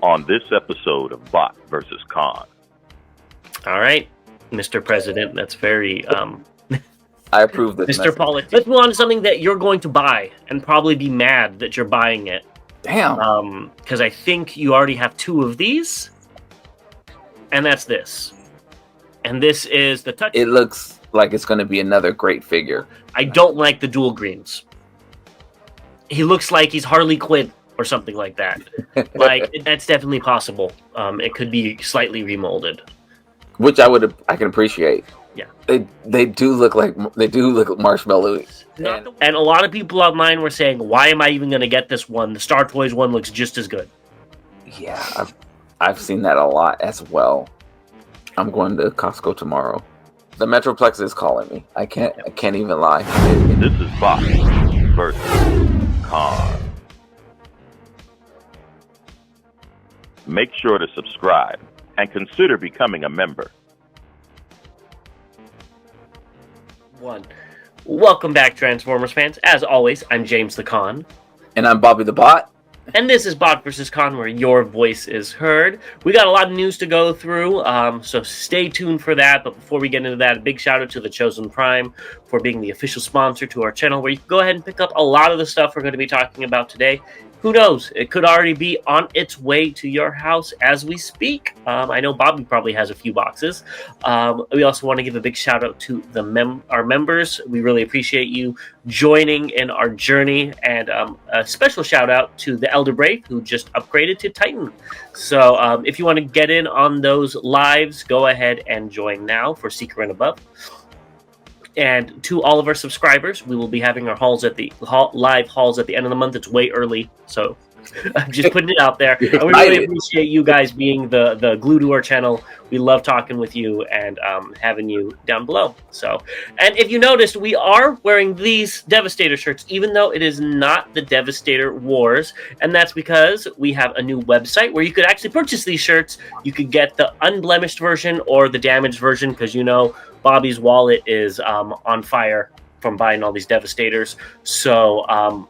on this episode of Bot versus Con. All right, Mr. President, that's very I approve this. Mr. Politics. Let's move on to something that you're going to buy and probably be mad that you're buying it. Damn. Because I think you already have 2 of these, and that's this. And this is the touch. It looks like it's going to be another great figure. I don't like the dual greens. He looks like he's Harley Quinn or something like that. That's definitely possible. It could be slightly remolded, which I can appreciate. Yeah, they do look like marshmallow. And a lot of people online were saying, "Why am I even going to get this one? The Star Toys one looks just as good." Yeah, I've seen that a lot as well. I'm going to Costco tomorrow. The Metroplex is calling me. I can't even lie. This is Bot versus Con. Make sure to subscribe and consider becoming a member. Welcome back, Transformers fans. As always, I'm James the Con. And I'm Bobby the Bot. And this is Bot vs. Con, where your voice is heard. We got a lot of news to go through, so stay tuned for that. But before we get into that, a big shout out to the Chosen Prime for being the official sponsor to our channel, where you can go ahead and pick up a lot of the stuff we're going to be talking about today. Who knows? It could already be on its way to your house as we speak. I know Bobby probably has a few boxes. We also want to give a big shout out to our members. We really appreciate you joining in our journey, and a special shout out to the Elder Brave, who just upgraded to Titan. So if you want to get in on those lives, go ahead and join now for Seeker and Above. And to all of our subscribers, we will be having our live hauls at the end of the month. It's way early, so I'm just putting it out there. And we really appreciate you guys being the glue to our channel. We love talking with you and having you down below. So, and if you noticed, we are wearing these Devastator shirts, even though it is not the Devastator Wars. And that's because we have a new website where you could actually purchase these shirts. You could get the unblemished version or the damaged version, because you know Bobby's wallet is on fire from buying all these Devastators. So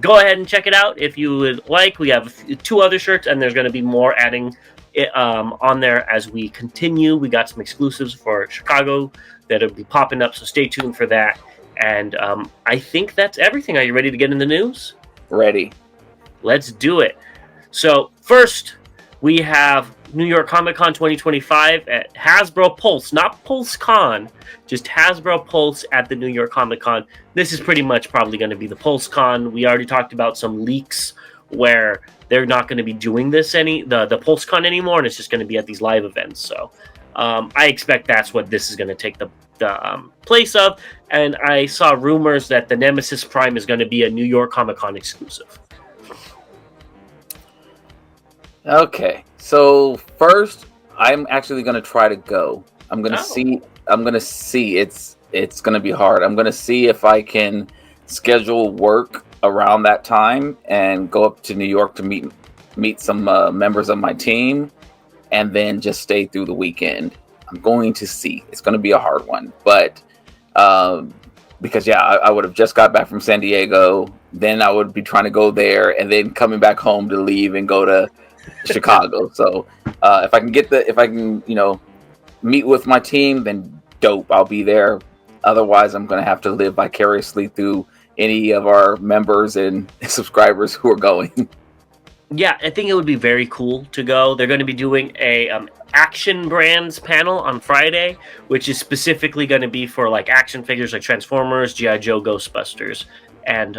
go ahead and check it out if you would like. We have 2 other shirts, and there's going to be more adding it, on there as we continue. We got some exclusives for Chicago that'll be popping up, so stay tuned for that. And I think that's everything. Are you ready to get in the news? Ready. Let's do it. So first, we have New York Comic Con 2025 at Hasbro Pulse, not Pulse Con, just Hasbro Pulse at the New York Comic Con. This is pretty much probably going to be the Pulse Con. We already talked about some leaks where they're not going to be doing this the Pulse Con anymore, and it's just going to be at these live events. So I expect that's what this is going to take the place of. And I saw rumors that the Nemesis Prime is going to be a New York Comic Con exclusive. Okay, so first, I'm actually going to try to go. I'm going to see. It's going to be hard. I'm going to see if I can schedule work around that time and go up to New York to meet some members of my team, and then just stay through the weekend. I'm going to see. It's going to be a hard one, but because I would have just got back from San Diego. Then I would be trying to go there, and then coming back home to leave and go to Chicago. So if I can meet with my team, then dope, I'll be there. Otherwise, I'm going to have to live vicariously through any of our members and subscribers who are going. Yeah, I think it would be very cool to go. They're going to be doing a Action Brands panel on Friday, which is specifically going to be for like action figures like Transformers, G.I. Joe, Ghostbusters, and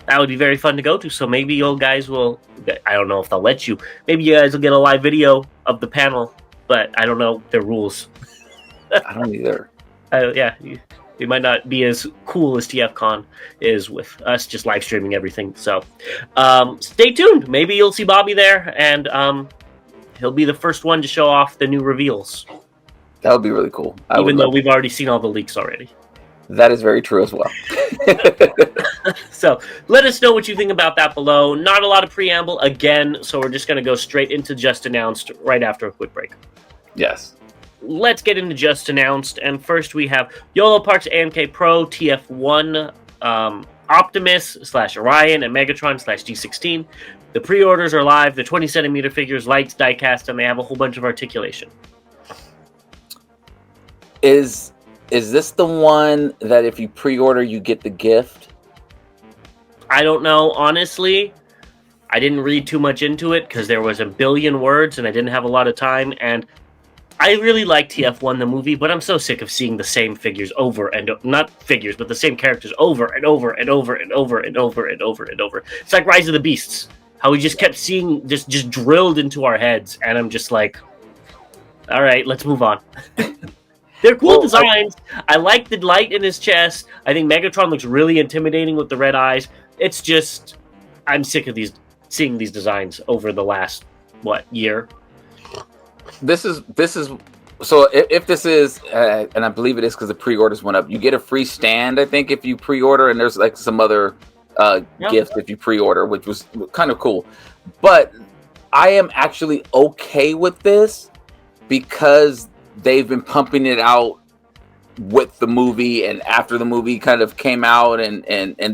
that would be very fun to go to. So maybe you guys will, I don't know if they'll let you, maybe you guys will get a live video of the panel, but I don't know their rules. I don't either. Yeah, it might not be as cool as TFCon is with us just live streaming everything. So stay tuned. Maybe you'll see Bobby there, and he'll be the first one to show off the new reveals. That would be really cool. Even though we've already seen all the leaks already. That is very true as well. So let us know what you think about that below. Not a lot of preamble again, so we're just going to go straight into Just Announced right after a quick break. Yes. Let's get into Just Announced. And first we have Yolo Park's A.M.K. Pro TF1 Optimus / Orion and Megatron / G16. The pre-orders are live. The 20 centimeter figures, lights, diecast, and they have a whole bunch of articulation. Is this the one that if you pre-order, you get the gift? I don't know. Honestly, I didn't read too much into it because there was a billion words and I didn't have a lot of time. And I really like TF1, the movie, but I'm so sick of seeing the same figures over and not figures, but the same characters over and over and over and over and over and over and over. It's like Rise of the Beasts, how we just kept seeing just drilled into our heads, and I'm just like, all right, let's move on. They're cool designs. I like the light in his chest. I think Megatron looks really intimidating with the red eyes. It's just, I'm sick of seeing these designs over the last year. This is so if this is and I believe it is because the pre-orders went up. You get a free stand, I think, if you pre-order, and there's like some other gifts if you pre-order, which was kind of cool. But I am actually okay with this because they've been pumping it out with the movie and after the movie kind of came out and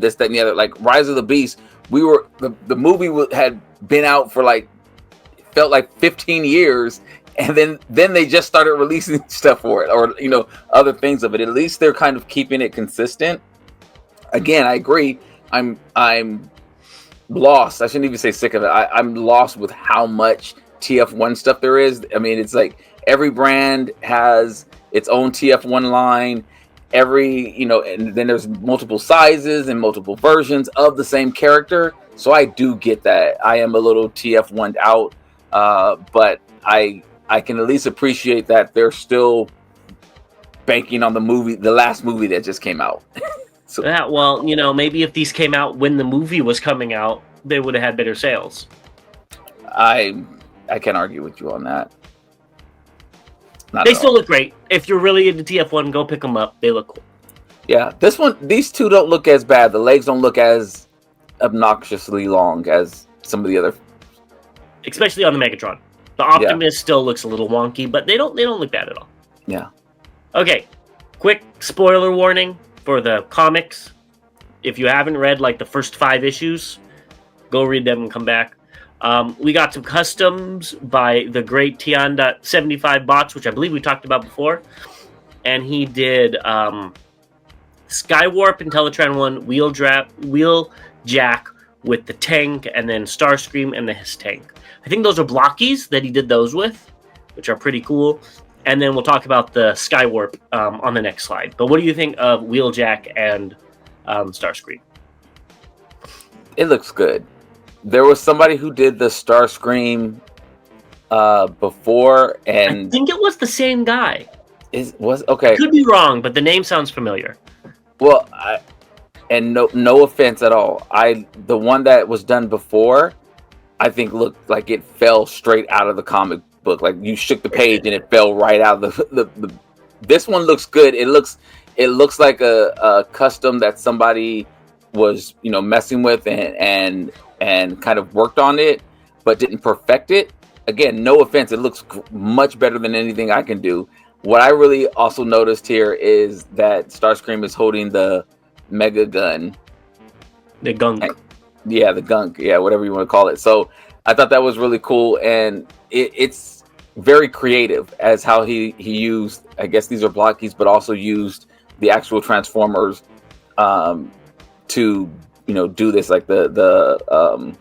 this, that, and the other. Like Rise of the Beast, the movie had been out for felt like 15 years, and then they just started releasing stuff for it, or other things of it. At least they're kind of keeping it consistent. Again, I agree. I'm lost. I shouldn't even say sick of it. I'm lost with how much TF1 stuff there is. I mean, it's like every brand has its own TF1 line. And then there's multiple sizes and multiple versions of the same character. So I do get that. I am a little TF1'd out, but I can at least appreciate that they're still banking on the last movie that just came out. So yeah, well, maybe if these came out when the movie was coming out, they would have had better sales. I can't argue with you on that. They still look great. If you're really into TF1, go pick them up. They look cool. Yeah, these two don't look as bad. The legs don't look as obnoxiously long as some of the other. Especially on the Megatron. The Optimus still looks a little wonky, but they don't look bad at all. Yeah. Okay. Quick spoiler warning for the comics. If you haven't read the first 5 issues, go read them and come back. We got some customs by the great Tianda75 Bots, which I believe we talked about before. And he did Skywarp and Teletran 1, Wheeljack with the tank, and then Starscream and the Hiss tank. I think those are blockies that he did those with, which are pretty cool. And then we'll talk about the Skywarp on the next slide. But what do you think of Wheeljack and Starscream? It looks good. There was somebody who did the Starscream before, and I think it was the same guy. Okay. I could be wrong, but the name sounds familiar. Well, no offense at all. The one that was done before, I think looked like it fell straight out of the comic book. Like you shook the page and it fell right out of the. This one looks good. It looks like a custom that somebody was messing with and kind of worked on it, but didn't perfect it. Again, no offense. It looks much better than anything I can do. What I really also noticed here is that Starscream is holding the mega gun. The gunk. Yeah, the gunk. Yeah, whatever you want to call it. So I thought that was really cool, and it's very creative as how he used, I guess these are blockies, but also used the actual Transformers to do this, like the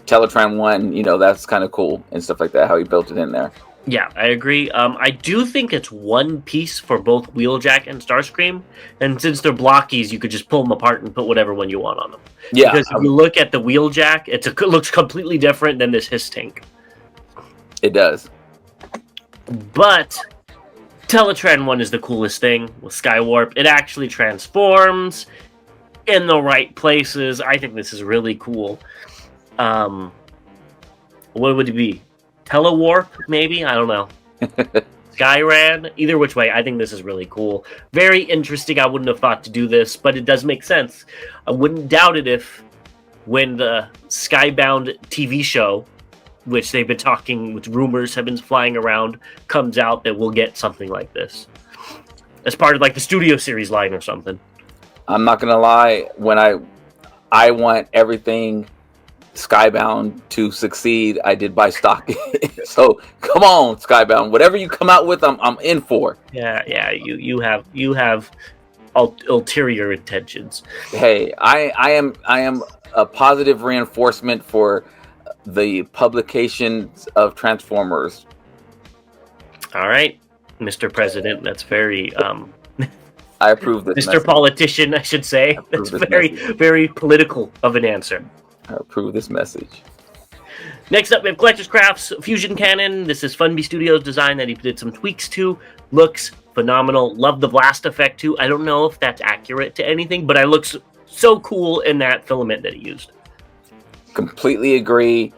Teletran 1, that's kind of cool and stuff like that, how he built it in there. Yeah, I agree. I do think it's one piece for both Wheeljack and Starscream, and since they're blockies, you could just pull them apart and put whatever one you want on them. Yeah, because if you look at the Wheeljack, it looks completely different than this Hiss tank. It does. But Teletran 1 is the coolest thing with Skywarp. It actually transforms in the right places. I think this is really cool. What would it be? Telewarp, maybe? I don't know. Skyran? Either which way, I think this is really cool. Very interesting. I wouldn't have thought to do this, but it does make sense. I wouldn't doubt it if when the Skybound TV show, which they've been talking, which rumors have been flying around, comes out, that we'll get something like this. As part of the Studio Series line or something. I'm not going to lie. When I want everything Skybound to succeed, I did buy stock. So come on, Skybound, whatever you come out with, I'm in for. Yeah. You have ulterior intentions. Hey, I am a positive reinforcement for the publications of Transformers. All right, Mr. President, that's very I approve this. Mr. Message. Politician, I should say. That's very political of an answer. I approve this message. Next up, we have Collector's Crafts Fusion Cannon. This is Funby Studios' design that he did some tweaks to. Looks phenomenal. Love the blast effect too. I don't know if that's accurate to anything, but it looks so cool in that filament that he used. Completely agree.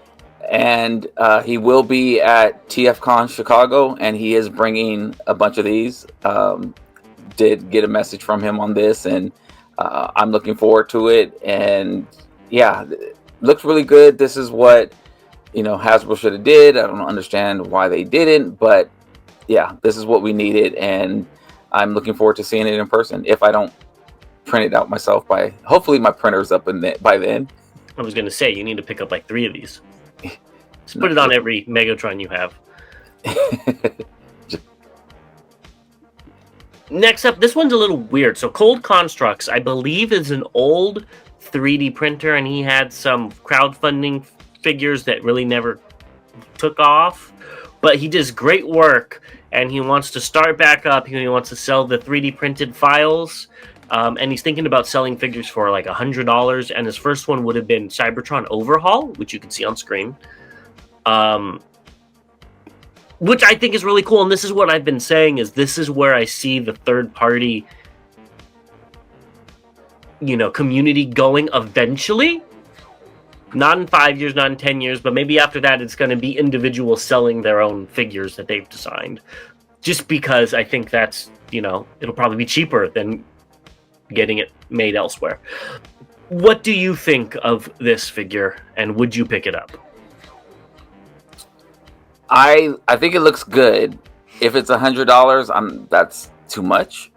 And he will be at TFCon Chicago, and he is bringing a bunch of these. Did get a message from him on this, and I'm looking forward to it. And yeah, it looks really good. This is what Hasbro should have did. I don't understand why they didn't, but yeah, this is what we needed, and I'm looking forward to seeing it in person. If I don't print it out myself hopefully my printer's up by then. I was going to say, you need to pick up like 3 of these. Just put it on every Megatron you have. Next up, this one's a little weird. So Cold Constructs, I believe, is an old 3D printer, and he had some crowdfunding figures that really never took off. But he does great work, and he wants to start back up. He wants to sell the 3D printed files, and he's thinking about selling figures for like $100. And his first one would have been Cybertron Overhaul, which you can see on screen. Which I think is really cool, and this is what I've been saying, is this is where I see the third-party, community going eventually. Not in 5 years, not in 10 years, but maybe after that it's going to be individuals selling their own figures that they've designed. Just because I think that's, it'll probably be cheaper than getting it made elsewhere. What do you think of this figure, and would you pick it up? I think it looks good. If it's $100, that's too much.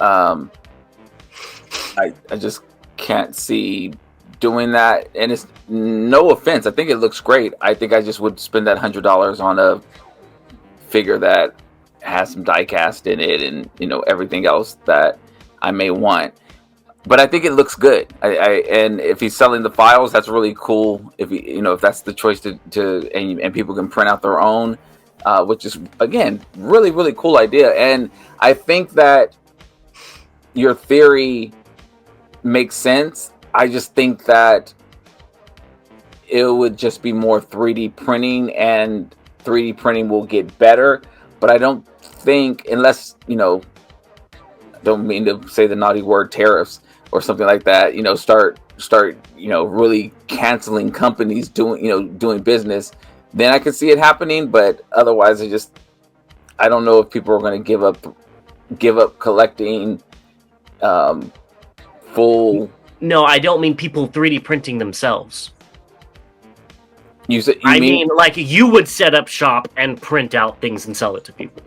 I just can't see doing that. And it's no offense. I think it looks great. I think I just would spend that $100 on a figure that has some die cast in it and everything else that I may want. But I think it looks good. And if he's selling the files, that's really cool. If if that's the choice and people can print out their own, which is again really really cool idea. And I think that your theory makes sense. I just think that it would just be more 3D printing, and 3D printing will get better. But I don't think, unless don't mean to say the naughty word tariffs or something like that, start really canceling companies doing business, then I could see it happening. But otherwise, I don't know if people are going to give up collecting full. No, I don't mean people 3D printing themselves. I mean like you would set up shop and print out things and sell it to people.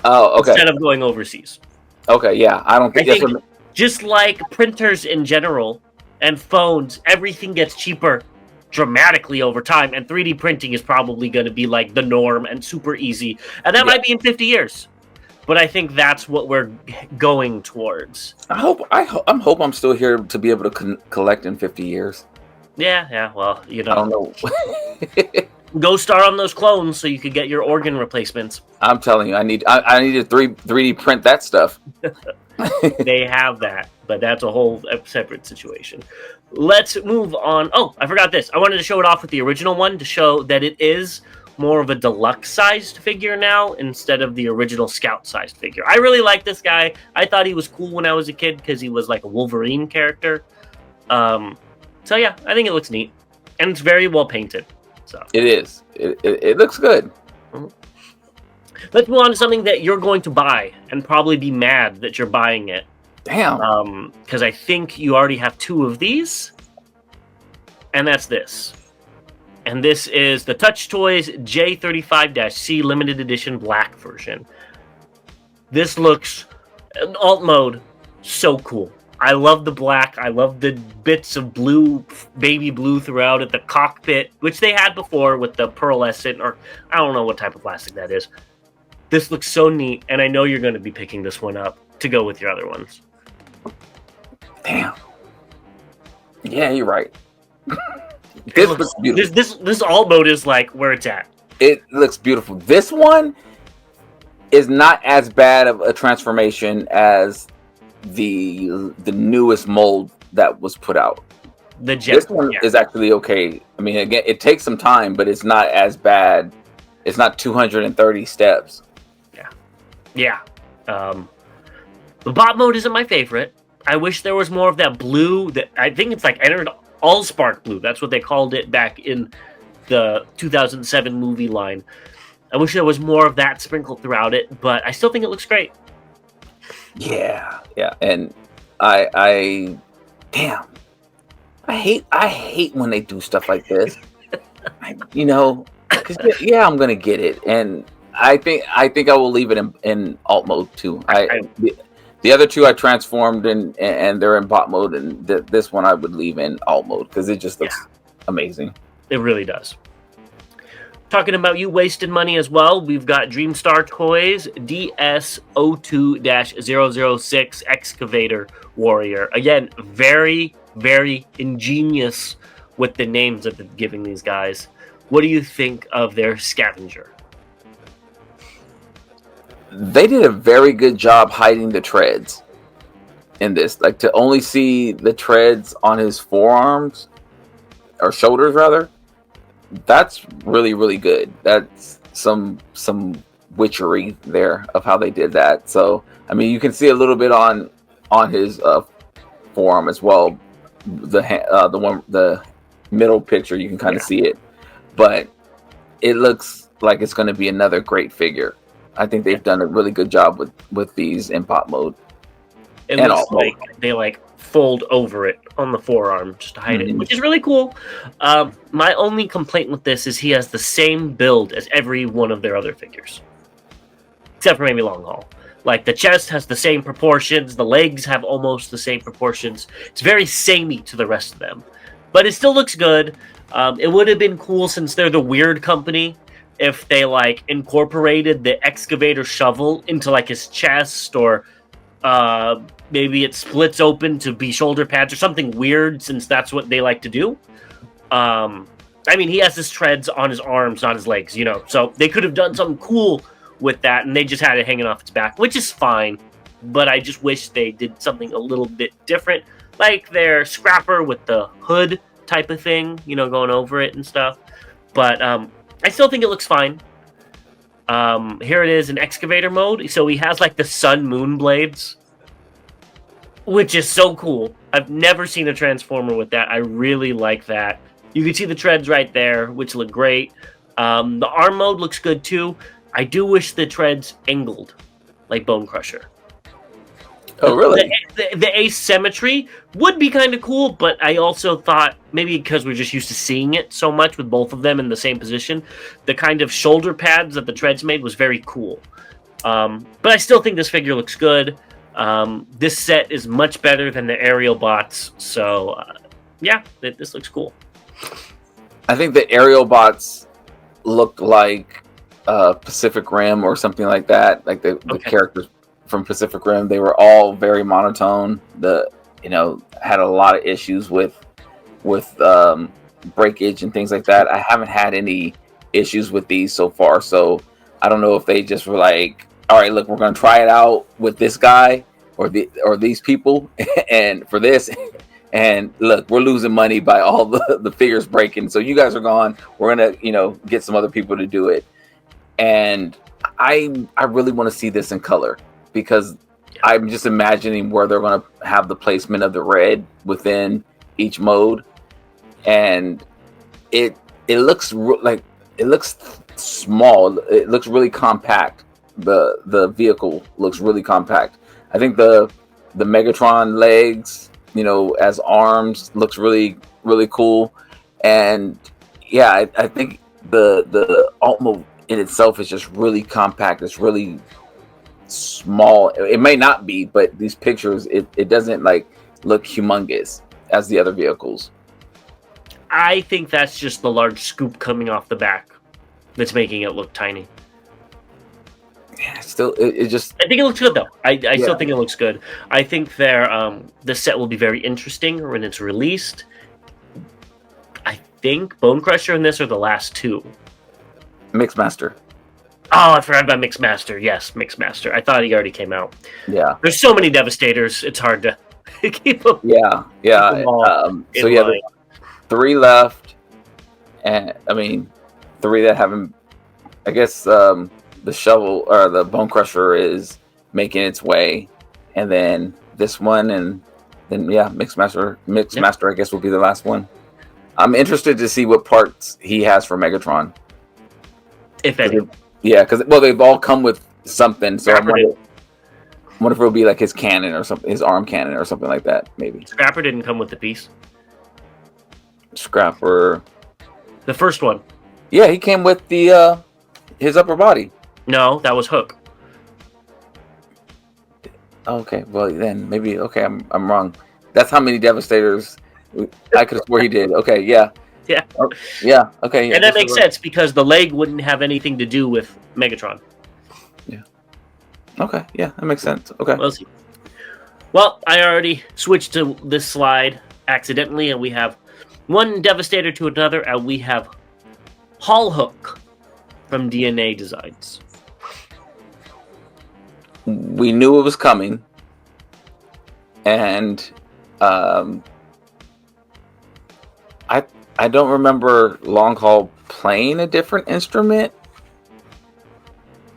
Oh, okay. Instead of going overseas. Okay, yeah, I think just like printers in general and phones, everything gets cheaper dramatically over time, and 3D printing is probably going to be like the norm and super easy, and that might be in 50 years. But I think that's what we're going towards. I hope I'm still here to be able to collect in 50 years. Yeah. Well, I don't know. Go start on those clones so you could get your organ replacements. I'm telling you, I need to 3D print that stuff. They have that, but that's a whole separate situation. Let's move on. Oh, I forgot this. I wanted to show it off with the original one to show that it is more of a deluxe-sized figure now instead of the original Scout-sized figure. I really like this guy. I thought he was cool when I was a kid because he was like a Wolverine character. So yeah, I think it looks neat, and it's very well painted. So it is. It looks good. Mm-hmm. Let's move on to something that you're going to buy and probably be mad that you're buying it. Damn. Because I think you already have 2 of these, and that's this. And this is the Touch Toys J35-C limited edition black version. This looks alt mode so cool. I love the black. I love the bits of blue, baby blue throughout it. The cockpit, which they had before with the pearlescent, or I don't know what type of plastic that is. This looks so neat, and I know you're going to be picking this one up to go with your other ones. Damn. Yeah, you're right. This looks beautiful. This alt mode is like where it's at. It looks beautiful. This one is not as bad of a transformation as the newest mold that was put out. This one is actually okay. I mean, again, it takes some time, but it's not as bad. It's not 230 steps. Yeah. The bot mode isn't my favorite. I wish there was more of that blue. That I think it's like entered Allspark blue. That's what they called it back in the 2007 movie line. I wish there was more of that sprinkled throughout it, but I still think it looks great. Yeah, and I hate when they do stuff like this. Because I'm gonna get it, and I think I will leave it in alt mode too. The other two I transformed and they're in bot mode, and this one I would leave in alt mode because it just looks amazing. It really does. Talking about you wasted money as well, we've got Dreamstar Toys DS02-006 Excavator Warrior. Again, very, very ingenious with the names that they're giving these guys. What do you think of their scavenger? They did a very good job hiding the treads in this. Like, to only see the treads on his forearms, or shoulders rather, that's really, really good. That's some witchery there of how they did that. So, I mean, you can see a little bit on his forearm as well. The middle picture, you can kind of see it, but it looks like it's going to be another great figure. I think they've done a really good job with these in pop mode. It looks like they fold over it on the forearm just to hide it, which is really cool. My only complaint with this is he has the same build as every one of their other figures, except for maybe Long Haul. Like, the chest has the same proportions, the legs have almost the same proportions. It's very samey to the rest of them, but it still looks good. It would have been cool, since they're the weird company, if they incorporated the excavator shovel into his chest, or maybe it splits open to be shoulder pads or something weird, since that's what they like to do. I mean, he has his treads on his arms, not his legs, so they could have done something cool with that, and they just had it hanging off its back, which is fine, but I just wish they did something a little bit different, like their scrapper with the hood type of thing, going over it and stuff. But I still think it looks fine. Here it is in excavator mode. So he has the sun moon blades, which is so cool. I've never seen a Transformer with that. I really like that. You can see the treads right there, which look great. The arm mode looks good too. I do wish the treads angled like Bone Crusher. Oh, really? The asymmetry would be kind of cool, but I also thought, maybe because we're just used to seeing it so much with both of them in the same position, the kind of shoulder pads that the treads made was very cool. But I still think this figure looks good. This set is much better than the aerial bots, so this looks cool. I think the aerial bots looked like Pacific Rim or something like that, like the characters from Pacific Rim. They were all very monotone. Had a lot of issues with breakage and things like that. I haven't had any issues with these so far, so I don't know if they just were like, all right, look, we're going to try it out with this guy or these people and for this, and look, we're losing money by all the figures breaking, so you guys are gone, we're going to get some other people to do it. And I really want to see this in color, because I'm just imagining where they're going to have the placement of the red within each mode, and it looks it looks small. It looks really compact. The vehicle looks really compact. I think the Megatron legs, as arms, looks really, really cool. And yeah, I think the alt mode in itself is just really compact. It's really small. It may not be, but these pictures, it doesn't look humongous as the other vehicles. I think that's just the large scoop coming off the back that's making it look tiny. Yeah, still, it just... I think it looks good, though. I still think it looks good. I think the set will be very interesting when it's released. I think Bone Crusher and this are the last two. Mixmaster. Oh, I forgot about Mixmaster. Yes, Mixmaster. I thought he already came out. Yeah. There's so many Devastators. It's hard to keep them. Yeah. So yeah, there's 3 left, and I mean 3 that haven't. I guess the shovel or the Bone Crusher is making its way, and then this one, and then Mixmaster. I guess will be the last one. I'm interested to see what parts he has for Megatron, if any. Yeah, because they've all come with something. So I wonder if it'll be like his cannon or something, his arm cannon or something like that. Maybe Scrapper didn't come with the piece. Scrapper, the first one. Yeah, he came with the his upper body. No, that was Hook. Okay, well then maybe I'm wrong. That's how many Devastators I could have swore he did. Okay, yeah. Yeah. Oh, yeah. Okay. Yeah, and that makes sense because the leg wouldn't have anything to do with Megatron. Yeah. Okay. Yeah, that makes sense. Okay. We'll see. Well, I already switched to this slide accidentally, and we have one Devastator to another, and we have Hall Hook from DNA Designs. We knew it was coming, and I don't remember Long Haul playing a different instrument.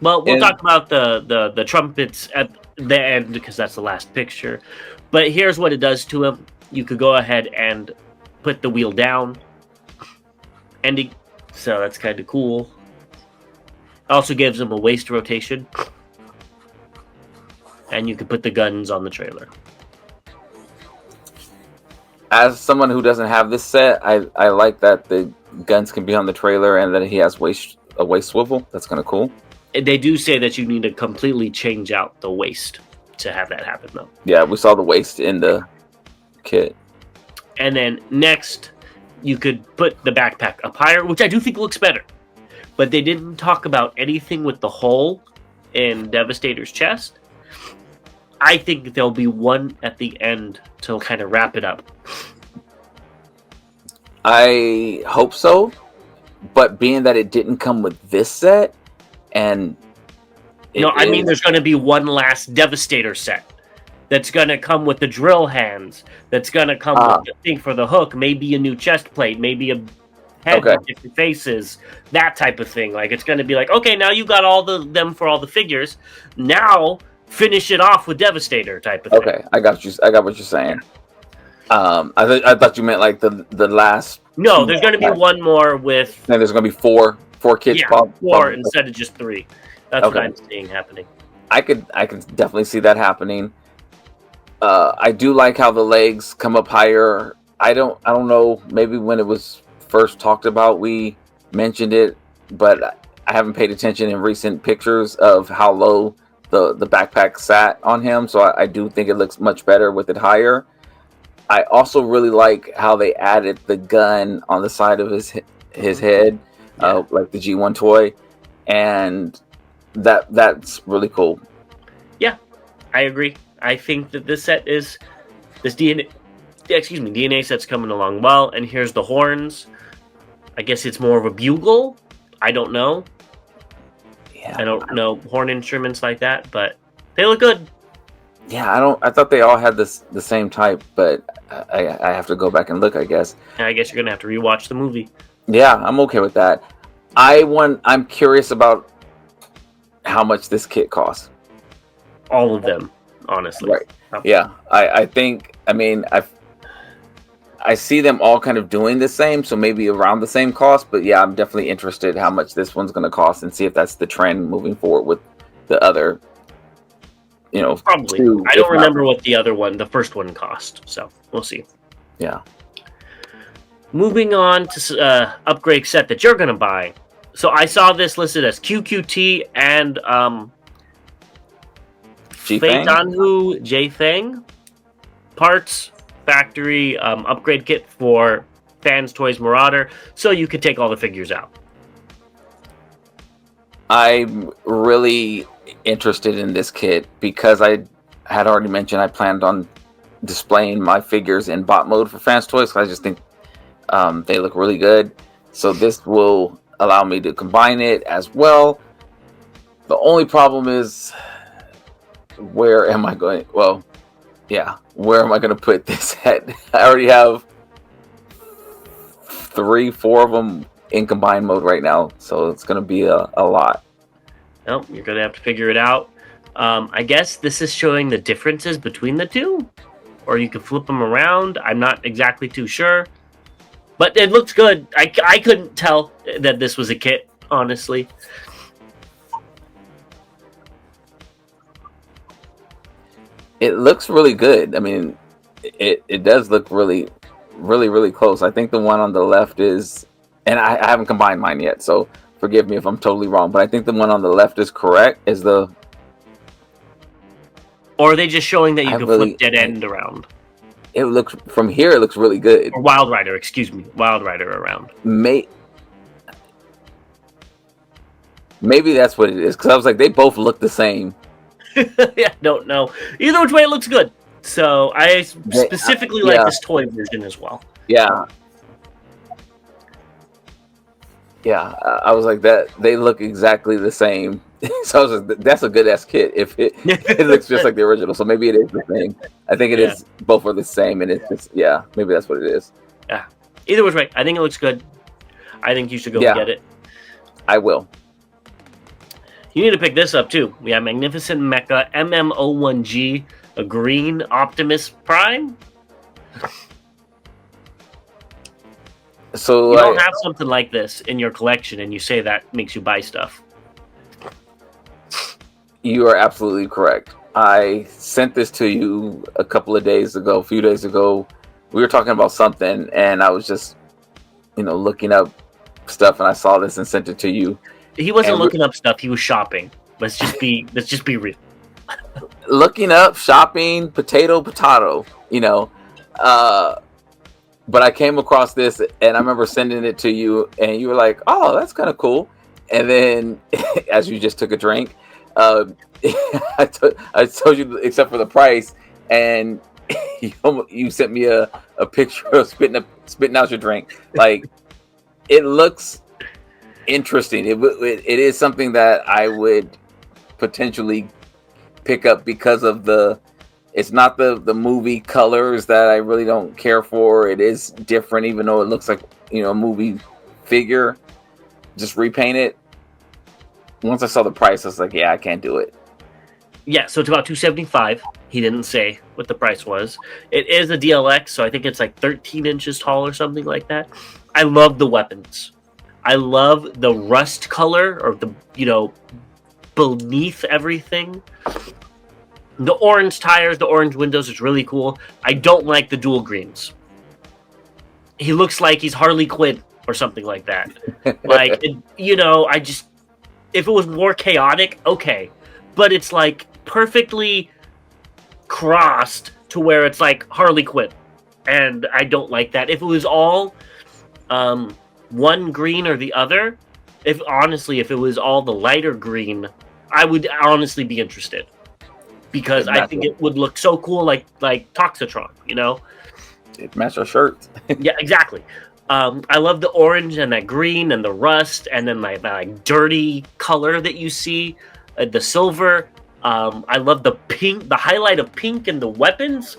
Well, we'll talk about the trumpets at the end because that's the last picture. But here's what it does to him. You could go ahead and put the wheel down. So that's kind of cool. Also gives him a waist rotation. And you can put the guns on the trailer. As someone who doesn't have this set, I like that the guns can be on the trailer and that he has a waist swivel. That's kind of cool. They do say that you need to completely change out the waist to have that happen, though. Yeah, we saw the waist in the kit. And then next, you could put the backpack up higher, which I do think looks better. But they didn't talk about anything with the hole in Devastator's chest. I think there'll be one at the end to kind of wrap it up. I hope so, but being that it didn't come with this set, and I mean there's going to be one last Devastator set that's going to come with the drill hands, that's going to come with the thing for the hook, maybe a new chest plate, maybe a head with different faces, that type of thing. Like it's going to be like, okay, now you got all them for all the figures. Now finish it off with Devastator type of thing. Okay, I got what you're saying. I thought you meant like the last. No, there's going to be one more with. And there's going to be four kids. Yeah, four instead of just 3. That's what I'm seeing happening. I could definitely see that happening. I do like how the legs come up higher. I don't know. Maybe when it was first talked about, we mentioned it, but I haven't paid attention in recent pictures of how low the backpack sat on him. So I do think it looks much better with it higher. I also really like how they added the gun on the side of his head, like the G1 toy, and that's really cool. Yeah, I agree. I think that this DNA set's coming along well. And here's the horns. I guess it's more of a bugle. I don't know. Yeah, I don't know horn instruments like that, but they look good. Yeah, I thought they all had the same type, but I have to go back and look, I guess. I guess you're gonna have to rewatch the movie. Yeah, I'm okay with that. I'm curious about how much this kit costs. All of them, honestly. Right. Yeah, I think. I mean, I see them all kind of doing the same, so maybe around the same cost. But yeah, I'm definitely interested how much this one's going to cost and see if that's the trend moving forward with the other. Probably. I don't remember what the first one cost. So we'll see. Yeah. Moving on to upgrade set that you're going to buy. So I saw this listed as QQT and Feitanhu J-Fang. parts, factory upgrade kit for Toys Marauder, so you could take all the figures out. I'm really interested in this kit because I had already mentioned I planned on displaying my figures in bot mode for Fanstoys. I just think they look really good. So this will allow me to combine it as well. The only problem is, where am I going? Well, yeah, where am I going to put this at? I already have 3-4 of them in combined mode right now, so it's going to be a lot. Well, you're going to have to figure it out. I guess this is showing the differences between the two, or you can flip them around. I'm not exactly too sure, but it looks good. I couldn't tell that this was a kit, honestly. It looks really good. I mean, it does look really, really, really close. I think the one on the left is, and I haven't combined mine yet, so forgive me if I'm totally wrong, but I think the one on the left is correct. Or are they just showing that you can flip dead end around? It looks, from here, it looks really good. Or Wild Rider, excuse me. Wild Rider around. Maybe that's what it is, because I was like, they both look the same. Yeah, don't know. Either which way, it looks good. So I specifically like this toy version as well. Yeah. Yeah, I was like, that they look exactly the same. So I was like, that's a good ass kit if it looks just like the original. So maybe it is the same. I think it is, both are the same, and it's just, maybe that's what it is. Yeah. Either which way, I think it looks good. I think you should go and get it. I will. You need to pick this up too. We have Magnificent Mecha MM01G, a green Optimus Prime. So you don't have something like this in your collection, and you say that makes you buy stuff. You are absolutely correct. I sent this to you a few days ago. We were talking about something, and I was just, looking up stuff, and I saw this and sent it to you. He wasn't looking up stuff. He was shopping. Let's just be real. Looking up, shopping, potato. But I came across this, and I remember sending it to you, and you were like, "Oh, that's kind of cool." And then, as you just took a drink, I told you, except for the price, and you sent me a picture of spitting out your drink. Like, it looks interesting. It is something that I would potentially pick up because of it's not the movie colors that I really don't care for. It is different, even though it looks like, a movie figure, just repaint it. Once I saw the price, I was like, I can't do it. Yeah, so it's about $275. He didn't say what the price was. It is a DLX, so I think it's like 13 inches tall or something like that. I love the weapons. I love the rust color, or the, beneath everything. The orange tires, the orange windows is really cool. I don't like the dual greens. He looks like he's Harley Quinn or something like that. Like, if it was more chaotic, okay. But it's like perfectly crossed to where it's like Harley Quinn. And I don't like that. If it was all one green or the other, if it was all the lighter green, I would honestly be interested. Because exactly. I think it would look so cool, like Toxitron, It matches our shirts. Yeah, exactly. I love the orange and that green and the rust, and then that dirty color that you see, the silver. I love the pink, the highlight of pink in the weapons.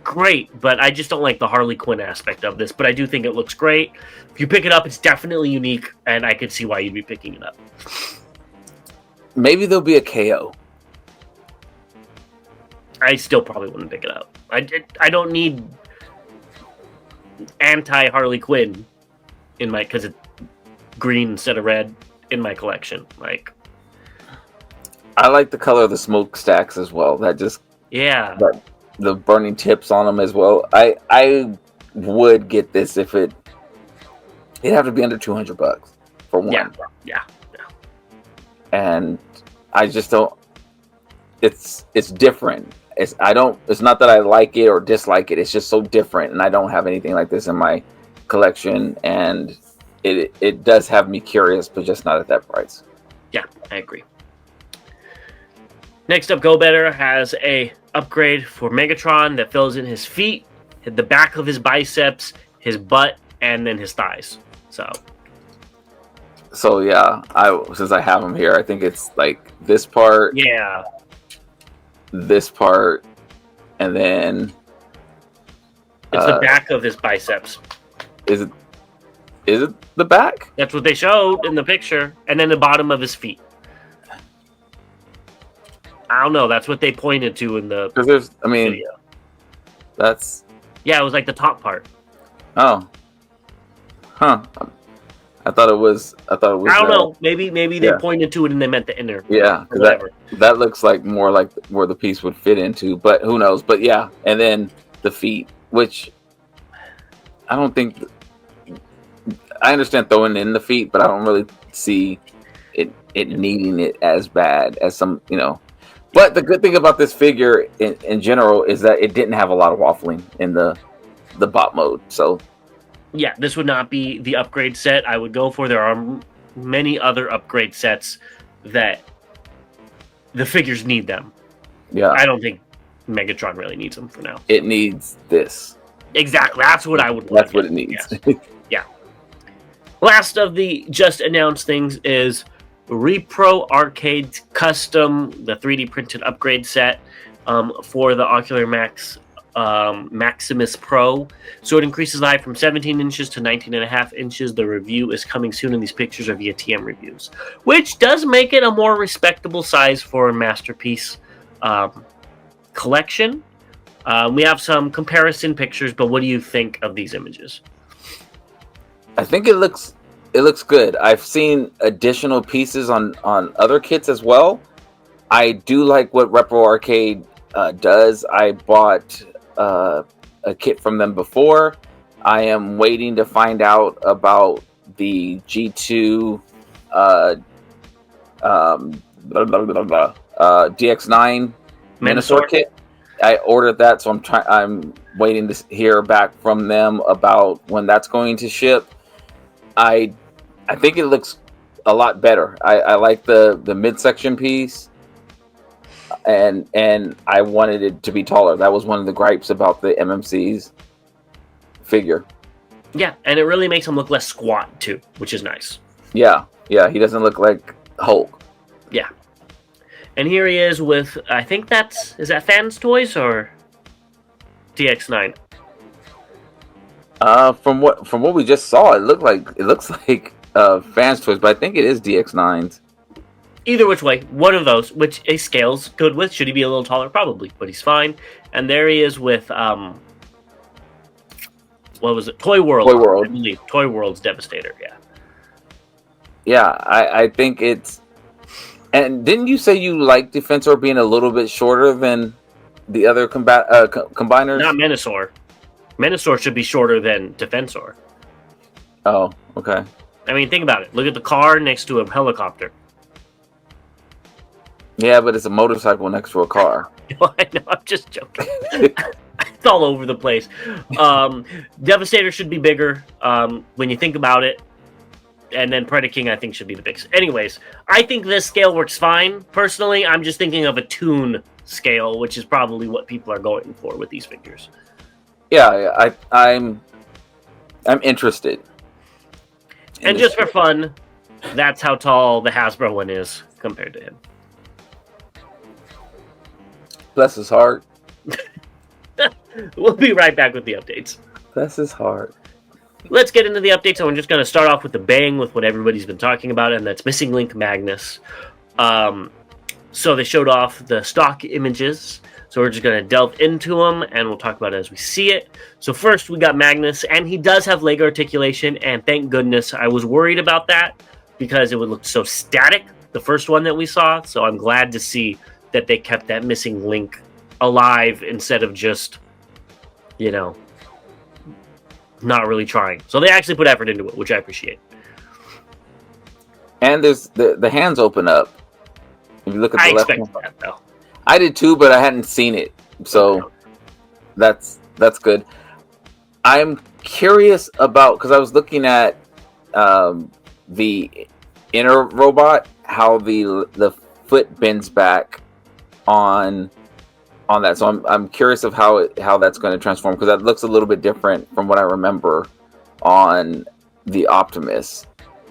Great, but I just don't like the Harley Quinn aspect of this. But I do think it looks great. If you pick it up, it's definitely unique, and I could see why you'd be picking it up. Maybe there'll be a KO. I still probably wouldn't pick it up. I don't need anti-Harley Quinn because it's green instead of red in my collection. Like, I like the color of the smokestacks as well. That just the burning tips on them as well. I would get this if it'd have to be under $200 for one. Yeah. And I just don't. It's different. It's not that I like it or dislike it. It's just so different, and I don't have anything like this in my collection, and it does have me curious, but just not at that price. Yeah, I agree. Next up, Go Better has a upgrade for Megatron that fills in his feet, the back of his biceps, his butt, and then his thighs. So yeah, since I have him here, I think it's like this part, yeah, this part, and then it's the back of his biceps. Is it the back? That's what they showed in the picture, and then the bottom of his feet. I don't know. That's what they pointed to in the video. Yeah, it was like the top part. Oh, huh. I thought it was. I don't know. Maybe they pointed to it and they meant the inner. Yeah, that looks like more like where the piece would fit into, but who knows? But yeah, and then the feet, which I don't think. I understand throwing in the feet, but I don't really see it needing it as bad as some, But the good thing about this figure in general is that it didn't have a lot of waffling in the bot mode. So yeah, this would not be the upgrade set I would go for. There are many other upgrade sets that the figures need them. Yeah, I don't think Megatron really needs them for now. It needs this. Exactly. That's what I would want. That's what it needs. Yes. Yeah. Last of the just announced things is Repro Arcade Custom, the 3D printed upgrade set for the Ocular Max Maximus Pro. So it increases the height from 17 inches to 19.5 inches. The review is coming soon, and these pictures are via TM Reviews, which does make it a more respectable size for a Masterpiece collection. We have some comparison pictures, but what do you think of these images? I think it looks good. I've seen additional pieces on other kits as well. I do like what Repro Arcade does. I bought a kit from them before. I am waiting to find out about the G2 DX9 Minosaur kit. I ordered that, so I'm waiting to hear back from them about when that's going to ship. I think it looks a lot better. I like the midsection piece, and I wanted it to be taller. That was one of the gripes about the MMC's figure. Yeah, and it really makes him look less squat too, which is nice. Yeah, he doesn't look like Hulk. Yeah. And here he is with, I think is that Fanstoys or DX9? From what we just saw, it looks like Fanstoys, but I think it is DX9s. Either which way, one of those, which a scale's good with. Should he be a little taller? Probably, but he's fine. And there he is with what was it? Toy World. I believe Toy World's Devastator. Yeah. Yeah, I think it's. And didn't you say you like Defensor being a little bit shorter than the other combiners? Not Minosaur. Minosaur should be shorter than Defensor. Oh, okay. I mean, think about it. Look at the car next to a helicopter. Yeah, but it's a motorcycle next to a car. I know, I'm just joking. It's all over the place. Devastator should be bigger when you think about it. And then Predaking, I think, should be the biggest. Anyways, I think this scale works fine. Personally, I'm just thinking of a Toon scale, which is probably what people are going for with these figures. Yeah, I'm interested. And just for fun, that's how tall the Hasbro one is compared to him. Bless his heart. We'll be right back with the updates. Bless his heart. Let's get into the updates. So I'm just going to start off with the bang with what everybody's been talking about, and that's missing Link Magnus. So they showed off the stock images. So we're just going to delve into them, and we'll talk about it as we see it. So first, we got Magnus, and he does have leg articulation, and thank goodness. I was worried about that because it would look so static, the first one that we saw. So I'm glad to see that they kept that missing link alive instead of just, not really trying. So they actually put effort into it, which I appreciate. And there's the hands open up. If you look at the left expected that, though. I did too, but I hadn't seen it So that's good. I'm curious about, because I was looking at the inner robot, how the foot bends back on that. So I'm curious of how that's going to transform, because that looks a little bit different from what I remember on the Optimus.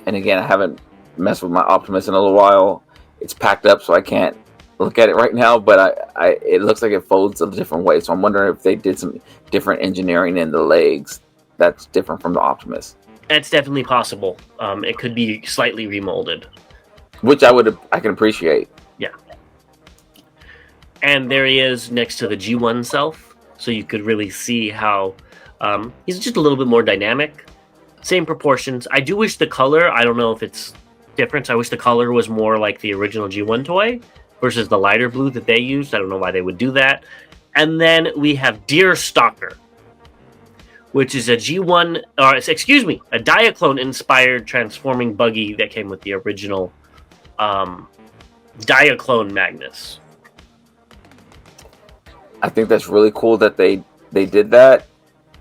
And again, I haven't messed with my Optimus in a little while. It's packed up, so I can't look at it right now. But it looks like it folds a different way. So I'm wondering if they did some different engineering in the legs that's different from the Optimus. That's definitely possible. It could be slightly remolded, which I can appreciate. Yeah. And there he is next to the G1 self, so you could really see how he's just a little bit more dynamic. Same proportions. I do wish the color, I don't know if it's different. I wish the color was more like the original G1 toy versus the lighter blue that they used. I don't know why they would do that. And then we have Deer Stalker, which is a G1, or excuse me, a Diaclone-inspired transforming buggy that came with the original Diaclone Magnus. I think that's really cool that they did that.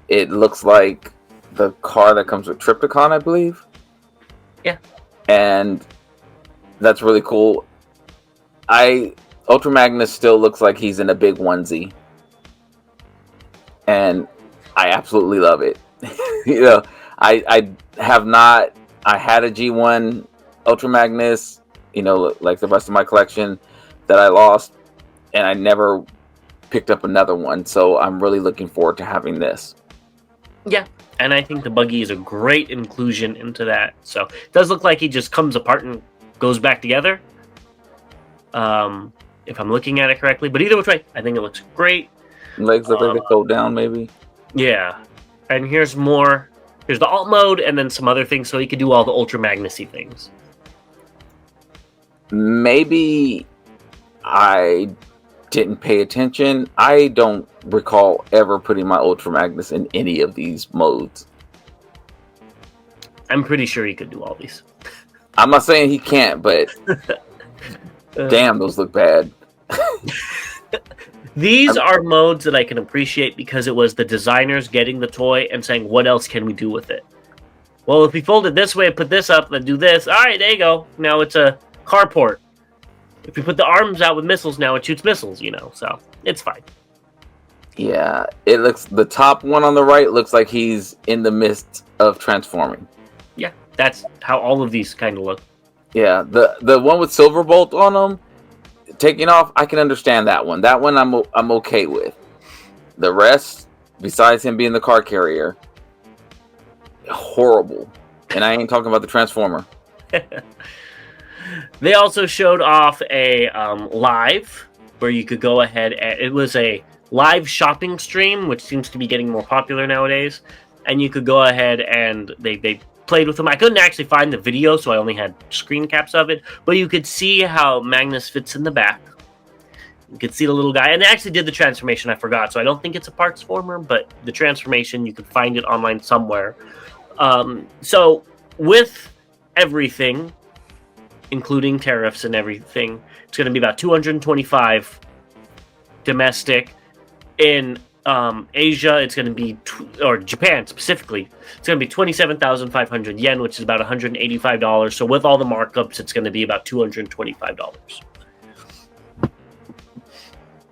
It looks like the car that comes with Triptychon, I believe. Yeah. And that's really cool. Ultra Magnus still looks like he's in a big onesie. And I absolutely love it. I had a G1 Ultra Magnus, like the rest of my collection that I lost, and I never picked up another one. So I'm really looking forward to having this. Yeah, and I think the buggy is a great inclusion into that. So it does look like he just comes apart and goes back together. If I'm looking at it correctly, but either which way, I think it looks great. Legs look like they go down, maybe. Yeah, and here's more. Here's the alt mode, and then some other things, so he could do all the Ultra Magnus-y things. Maybe I didn't pay attention. I don't recall ever putting my Ultra Magnus in any of these modes. I'm pretty sure he could do all these. I'm not saying he can't, but damn, those look bad. These are modes that I can appreciate because it was the designers getting the toy and saying, what else can we do with it? Well, if we fold it this way, put this up, then do this. All right, there you go. Now it's a carport. If we put the arms out with missiles, now it shoots missiles, so it's fine. Yeah, the top one on the right looks like he's in the midst of transforming. Yeah, that's how all of these kind of look. Yeah, the one with Silverbolt on them, taking off, I can understand that one. That one I'm okay with. The rest, besides him being the car carrier, horrible. And I ain't talking about the Transformer. They also showed off a live where you could go ahead and it was a live shopping stream, which seems to be getting more popular nowadays. And you could go ahead and they played with them. I couldn't actually find the video, so I only had screen caps of it. But you could see how Magnus fits in the back. You could see the little guy. And they actually did the transformation, I forgot. So I don't think it's a parts former, but the transformation, you could find it online somewhere. So with everything, including tariffs and everything, it's going to be about $225 domestic. In Asia, it's going to be, or Japan specifically, it's going to be 27,500 yen, which is about $185. So with all the markups, it's going to be about $225.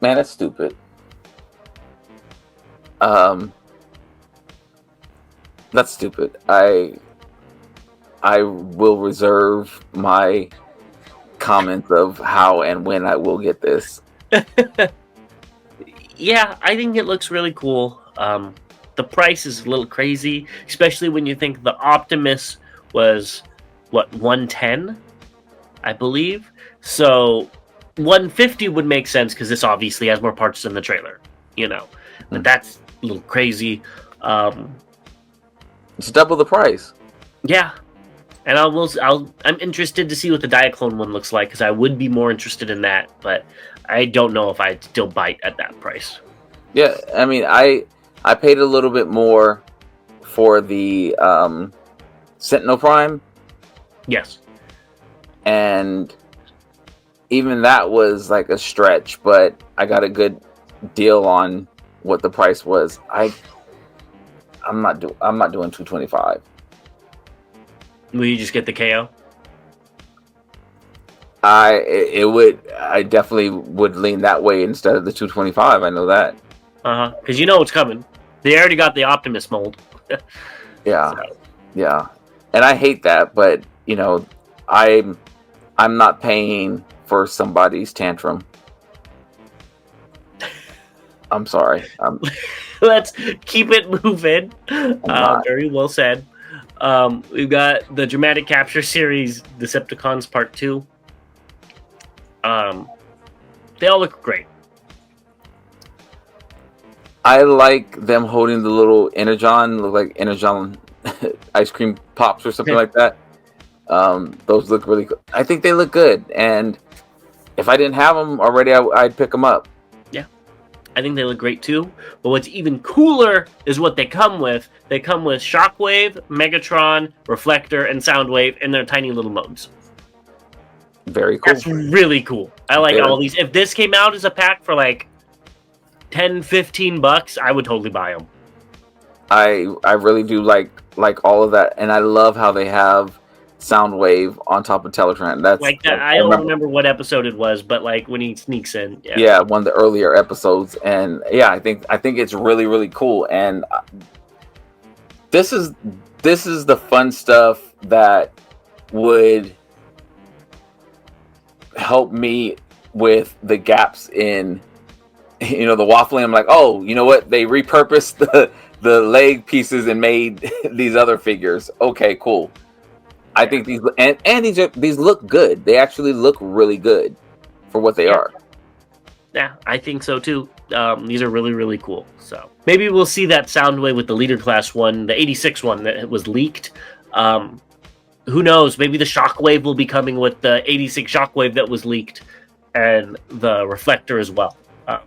Man, that's stupid. That's stupid. I will reserve my comments of how and when I will get this. Yeah, I think it looks really cool. The price is a little crazy, especially when you think the Optimus was, $110, I believe. So $150 would make sense because this obviously has more parts than the trailer, But that's a little crazy. It's double the price. Yeah. And I'm interested to see what the Diaclone one looks like because I would be more interested in that, but I don't know if I'd still bite at that price. Yeah, I mean, I paid a little bit more for the Sentinel Prime. Yes. And even that was like a stretch, but I got a good deal on what the price was. I'm not doing 225. Will you just get the KO? I definitely would lean that way instead of the 225. I know that. Because you know what's coming. They already got the Optimus mold. Yeah, So. yeah, and I hate that, but you know, I'm not paying for somebody's tantrum. I'm sorry. Let's keep it moving. Very well said. We've got the Dramatic Capture series, Decepticons Part 2. They all look great. I like them holding the little Energon, look like Energon ice cream pops or something like that. Those look really good. I think they look good, and if I didn't have them already, I'd pick them up. Yeah, I think they look great too. But what's even cooler is what they come with. They come with Shockwave, Megatron, Reflector, and Soundwave in their tiny little modes. Very cool. That's really cool. I like all these. If this came out as a pack for like $10-15, I would totally buy them. I really do like all of that, and I love how they have Soundwave on top of Teletran. That's like that. I don't remember what episode it was, but like when he sneaks in. Yeah, one of the earlier episodes, and yeah, I think it's really, really cool. And this is the fun stuff that would help me with the gaps in, you know, the waffling. I'm like, oh, you know what? They repurposed the leg pieces and made these other figures. Okay, cool. I think these these look good. They actually look really good for what they are. Yeah, I think so too. These are really, really cool. So maybe we'll see that Soundwave with the Leader Class one, the 86 one that was leaked. Who knows? Maybe the Shockwave will be coming with the 86 Shockwave that was leaked, and the Reflector as well.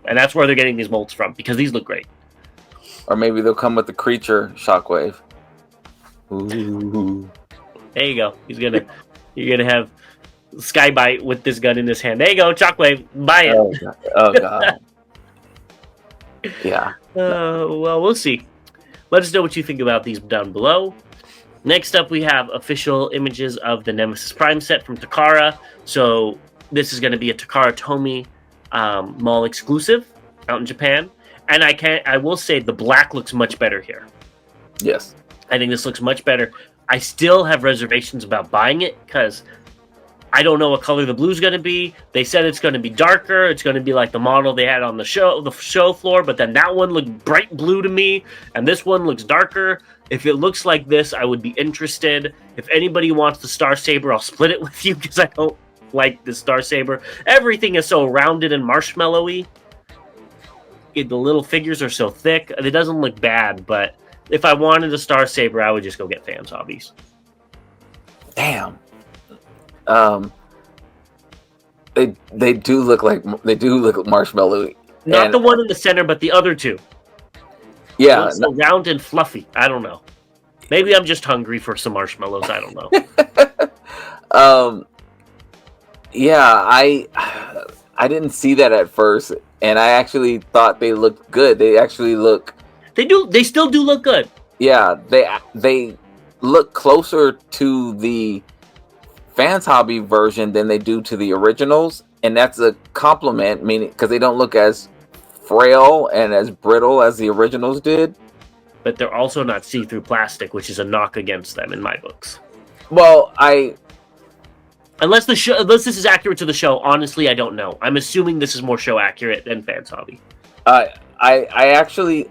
And that's where they're getting these molds from, because these look great. Or maybe they'll come with the Creature Shockwave. Ooh. There you go. You're gonna have Skybite with this gun in his hand. There you go, Shockwave. Buy it. Oh god. Yeah. Well, we'll see. Let us know what you think about these down below. Next up, we have official images of the Nemesis Prime set from Takara. So this is going to be a Takara Tomy mall exclusive out in Japan. And I will say the black looks much better here. Yes. I think this looks much better. I still have reservations about buying it because I don't know what color the blue is going to be. They said it's going to be darker. It's going to be like the model they had on the show floor, but then that one looked bright blue to me, and this one looks darker. If it looks like this, I would be interested. If anybody wants the Star Saber, I'll split it with you because I don't like the Star Saber. Everything is so rounded and marshmallowy. The little figures are so thick. It doesn't look bad, but if I wanted a Star Saber, I would just go get Fans Hobbies. Damn. They do look marshmallowy. Not the one in the center, but the other two. Yeah, so round and fluffy. I don't know. Maybe I'm just hungry for some marshmallows. I don't know. Yeah, I didn't see that at first, and I actually thought they looked good. They actually look. They do. They still do look good. Yeah, they look closer to the Fans Hobby version than they do to the originals, and that's a compliment, meaning because they don't look as frail and as brittle as the originals did. But they're also not see-through plastic, which is a knock against them in my books. Well, unless this is accurate to the show, honestly, I don't know. I'm assuming this is more show accurate than Fans Hobby. I actually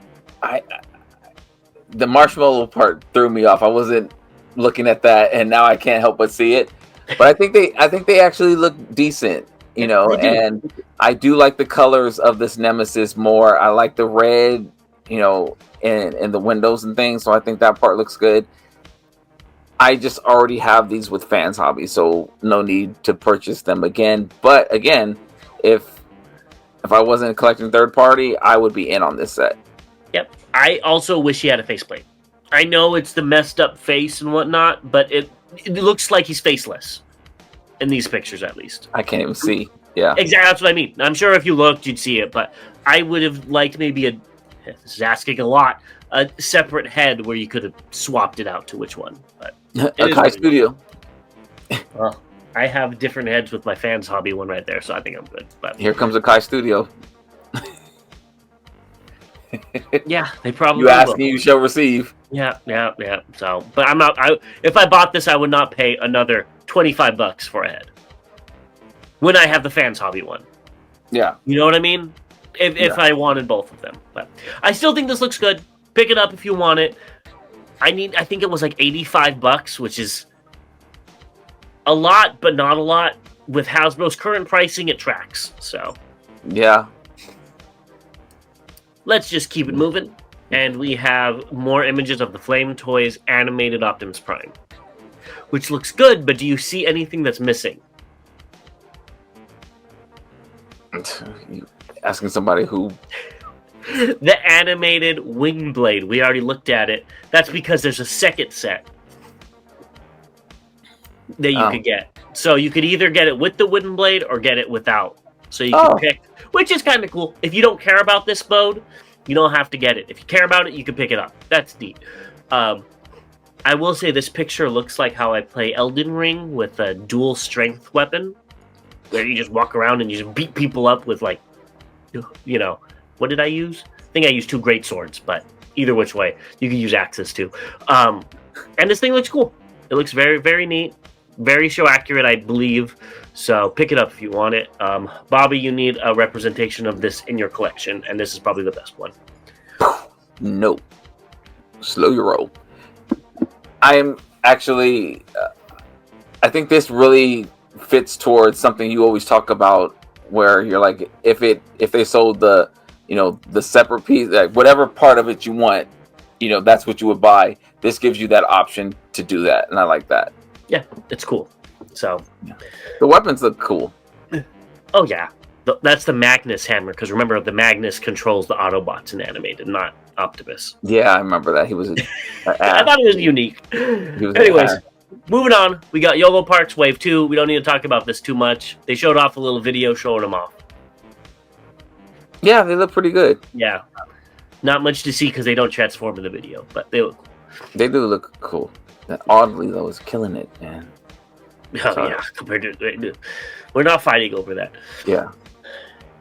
the marshmallow part threw me off. I wasn't looking at that, and now I can't help but see it. But I think they actually look decent, you know. And I do like the colors of this Nemesis more. I like the red, you know, in the windows and things. So I think that part looks good. I just already have these with Fans Hobby, so no need to purchase them again. But again, if I wasn't collecting third party, I would be in on this set. Yep. I also wish he had a faceplate. I know it's the messed up face and whatnot, but it looks like he's faceless in these pictures, at least. I can't even see. Yeah. Exactly, that's what I mean. I'm sure if you looked, you'd see it, but I would have liked maybe this is asking a lot, a separate head where you could have swapped it out to which one. But A Kai Studio. Well, I have different heads with my fans hobby one right there, so I think I'm good. But here comes a Kai Studio. Yeah, they probably you ask will. and you shall receive. Yeah. So, but I'm not. If I bought this, I would not pay another $25 for a head when I have the fans hobby one. Yeah, you know what I mean. If I wanted both of them, but I still think this looks good. Pick it up if you want it. I think it was like $85, which is a lot, but not a lot. With Hasbro's current pricing, it tracks. So yeah. Let's just keep it moving. And we have more images of the Flame Toys animated Optimus Prime, which looks good, but do you see anything that's missing? You asking somebody who... The animated wing blade. We already looked at it. That's because there's a second set that you could get. So you could either get it with the wooden blade or get it without. So you can pick, which is kind of cool. If you don't care about this mode, you don't have to get it. If you care about it, you can pick it up. That's neat. I will say this picture looks like how I play Elden Ring with a dual strength weapon, where you just walk around and you just beat people up with, like, you know, what did I use? I think I used 2 great swords, but either which way, you can use axes too. And this thing looks cool. It looks very, very neat. Very show accurate, I believe. So pick it up if you want it. Bobby, you need a representation of this in your collection, and this is probably the best one. No. Slow your roll. I am actually... I think this really fits towards something you always talk about, where you're like, if they sold the, you know, the separate piece, like whatever part of it you want, you know, that's what you would buy. This gives you that option to do that, and I like that. Yeah, it's cool. So the weapons look cool. Oh yeah, that's the Magnus hammer, because remember, the Magnus controls the Autobots in animated, not Optimus. Yeah, I remember that. He was I thought it was unique. Anyways, moving on, we got Yolo Park's Wave 2. We don't need to talk about this too much. They showed off a little video showing them off. Yeah, they look pretty good. Yeah, not much to see because they don't transform in the video, but they look cool. They do look cool. That Oddly, though, is killing it, man. Oh, yeah, compared to... We're not fighting over that. Yeah.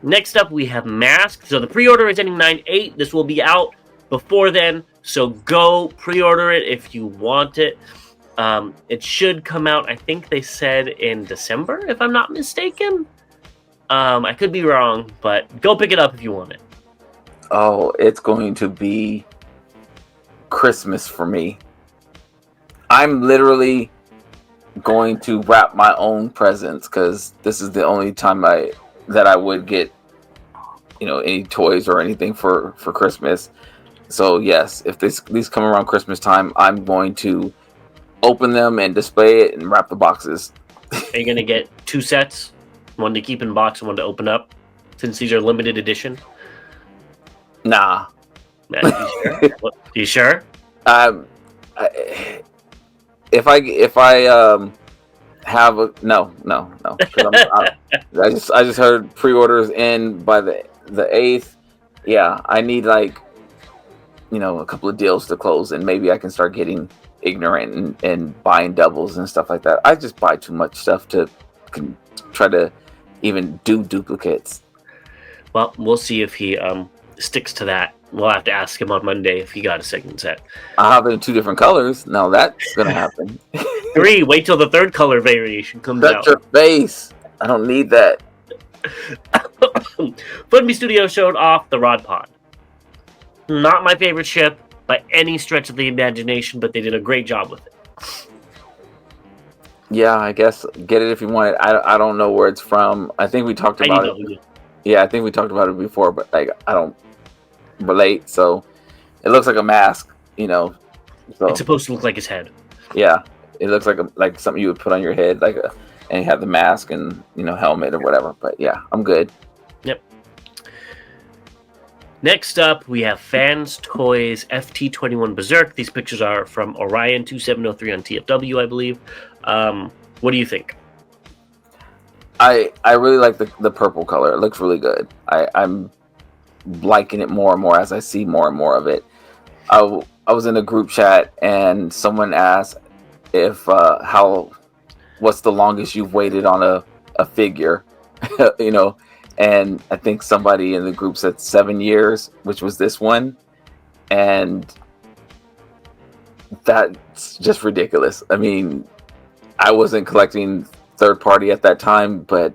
Next up, we have M.A.S.K. So the pre-order is ending 9/8. This will be out before then, so go pre-order it if you want it. It should come out, I think they said, in December, if I'm not mistaken. I could be wrong, but go pick it up if you want it. Oh, it's going to be Christmas for me. I'm literally going to wrap my own presents, because this is the only time that I would get, you know, any toys or anything for Christmas. So yes, if these come around Christmas time, I'm going to open them and display it and wrap the boxes. Are you going to get 2 sets? One to keep in box and one to open up? Since these are limited edition? Nah. Man, you sure? If I have a no. I just heard pre-orders end by the 8th. Yeah, I need, like, you know, a couple of deals to close, and maybe I can start getting ignorant and buying doubles and stuff like that. I just buy too much stuff to try to even do duplicates. Well, we'll see if he sticks to that. We'll have to ask him on Monday if he got a second set. I'll have it in 2 different colors. Now that's gonna happen. 3. Wait till the 3rd color variation comes out. Shut your face. I don't need that. Funby Studio showed off the Rod Pod. Not my favorite ship by any stretch of the imagination, but they did a great job with it. Yeah, I guess get it if you want it. I don't know where it's from. I think we talked about it. Yeah, I think we talked about it before, but like I don't relate. So it looks like a mask, you know. So it's supposed to look like his head. Yeah, it looks like something you would put on your head, and you have the mask and, you know, helmet or whatever. But yeah, I'm good. Yep. Next up, we have Fanstoys FT21 Berserk. These pictures are from Orion 2703 on TFW, I believe. What do you think? I really like the purple color. It looks really good. I'm liking it more and more as I see more and more of it. I was in a group chat and someone asked if what's the longest you've waited on a figure, you know, and I think somebody in the group said 7 years, which was this one, and that's just ridiculous. I mean, I wasn't collecting third party at that time, but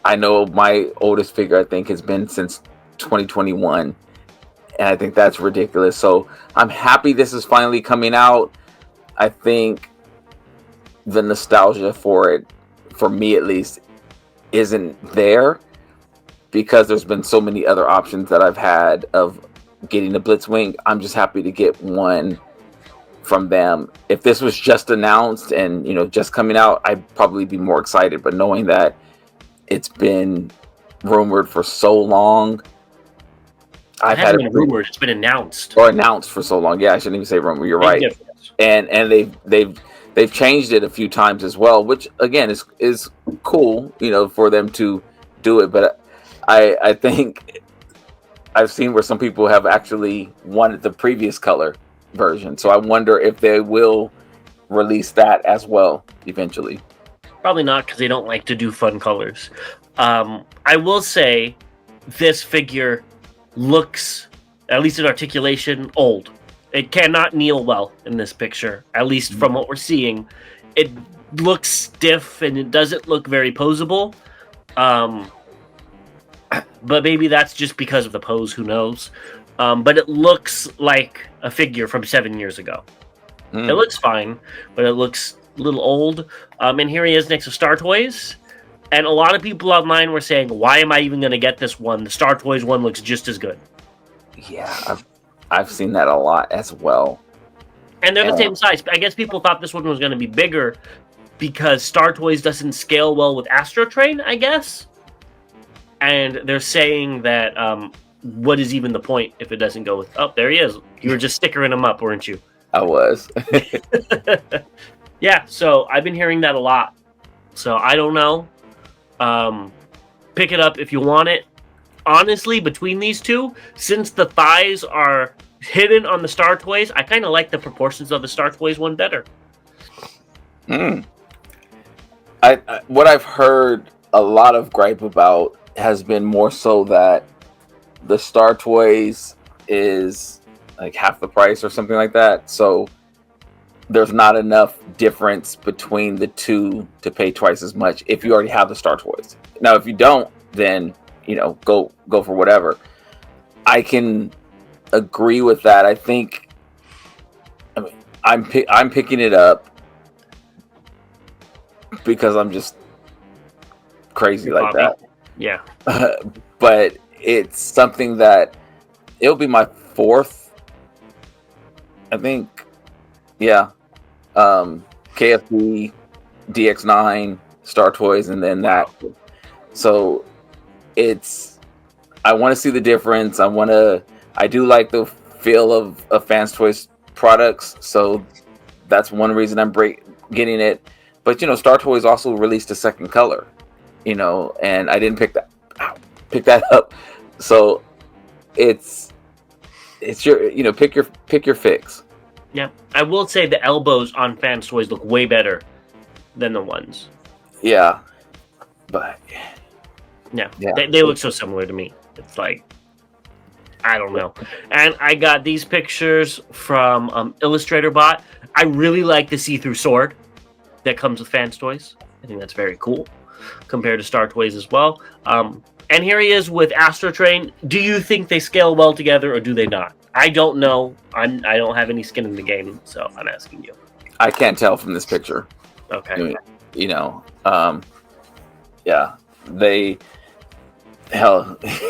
I know my oldest figure I think has been since 2021, and I think that's ridiculous. So I'm happy this is finally coming out. I think the nostalgia for it, for me at least, isn't there because there's been so many other options that I've had of getting a Blitzwing. I'm just happy to get one from them. If this was just announced and, you know, just coming out, I'd probably be more excited. But knowing that it's been rumored for so long, It hasn't been rumored. It's been announced. Or announced for so long. Yeah, I shouldn't even say rumor. You're right. Difference. And they've changed it a few times as well, which again is cool, you know, for them to do it. But I think I've seen where some people have actually wanted the previous color version. So I wonder if they will release that as well eventually. Probably not, because they don't like to do fun colors. I will say this figure looks, at least in articulation, old. It cannot kneel well in this picture, at least from what we're seeing. It looks stiff and it doesn't look very posable. But maybe that's just because of the pose, who knows. But it looks like a figure from 7 years ago. It looks fine, but it looks a little old. And here he is next to Star Toys. And a lot of people online were saying, why am I even going to get this one? The Star Toys one looks just as good. Yeah, I've seen that a lot as well. And they're the same size. I guess people thought this one was going to be bigger because Star Toys doesn't scale well with Astro Train, I guess. And they're saying that what is even the point if it doesn't go with... Oh, there he is. You were just stickering him up, weren't you? I was. Yeah, so I've been hearing that a lot. So I don't know. Pick it up if you want it. Honestly, between these two, since the thighs are hidden on the Star Toys, I kind of like the proportions of the Star Toys one better. What I've heard a lot of gripe about has been more so that the Star Toys is like half the price or something like that. So there's not enough difference between the two to pay twice as much if you already have the Star Toys. Now, if you don't, then, you know, go for whatever. I can agree with that. I think, I mean, I'm picking it up because I'm just crazy like that. Yeah. But it's something that it'll be my fourth, I think. Yeah. KFC, DX9, Star Toys, and then that. So it's, I want to see the difference. I do like the feel of Fanstoys products. So that's one reason I'm getting it. But, you know, Star Toys also released a second color, you know, and I didn't pick that up. So it's your, you know, pick your fix. Yeah, I will say the elbows on Fanstoys look way better than the ones. Yeah, but yeah. They look so similar to me. It's like, I don't know. And I got these pictures from Illustrator Bot. I really like the see-through sword that comes with Fanstoys. I think that's very cool compared to Star Toys as well. And here he is with Astro Train. Do you think they scale well together or do they not? I don't know. I don't have any skin in the game, so I'm asking you. I can't tell from this picture. Okay. You know, yeah.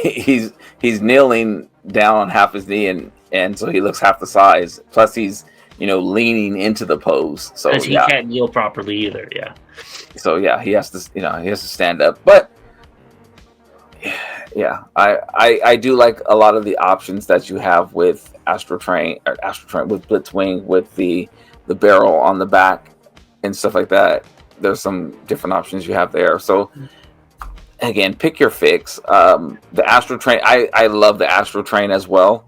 He's kneeling down on half his knee, and so he looks half the size. Plus, he's, you know, leaning into the pose. So because he can't kneel properly either. Yeah. So yeah, he has to stand up, but. Yeah, I do like a lot of the options that you have with Astro Train with Blitzwing, with the barrel on the back and stuff like that. There's some different options you have there. So again, pick your fix. The Astro Train, I love the Astro Train as well.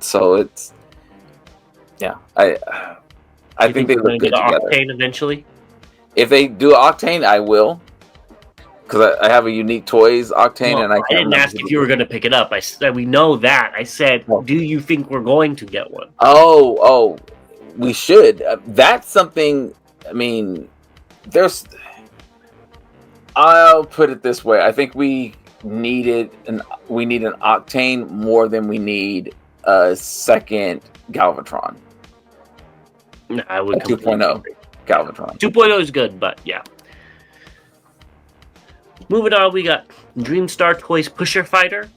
So it's, yeah, I think they look good together. Octane eventually. If they do Octane, I will, because I have a unique Toys Octane, Well, and I didn't ask if you were going to pick it up. I said we know that. I said, do you think we're going to get one? Oh, we should. That's something. I mean, I'll put it this way. I think we need an Octane more than we need a second Galvatron. No, I would 2.0 Galvatron. 2.0 is good, but yeah. Moving on, we got Dreamstar Toys Pusher Fighter.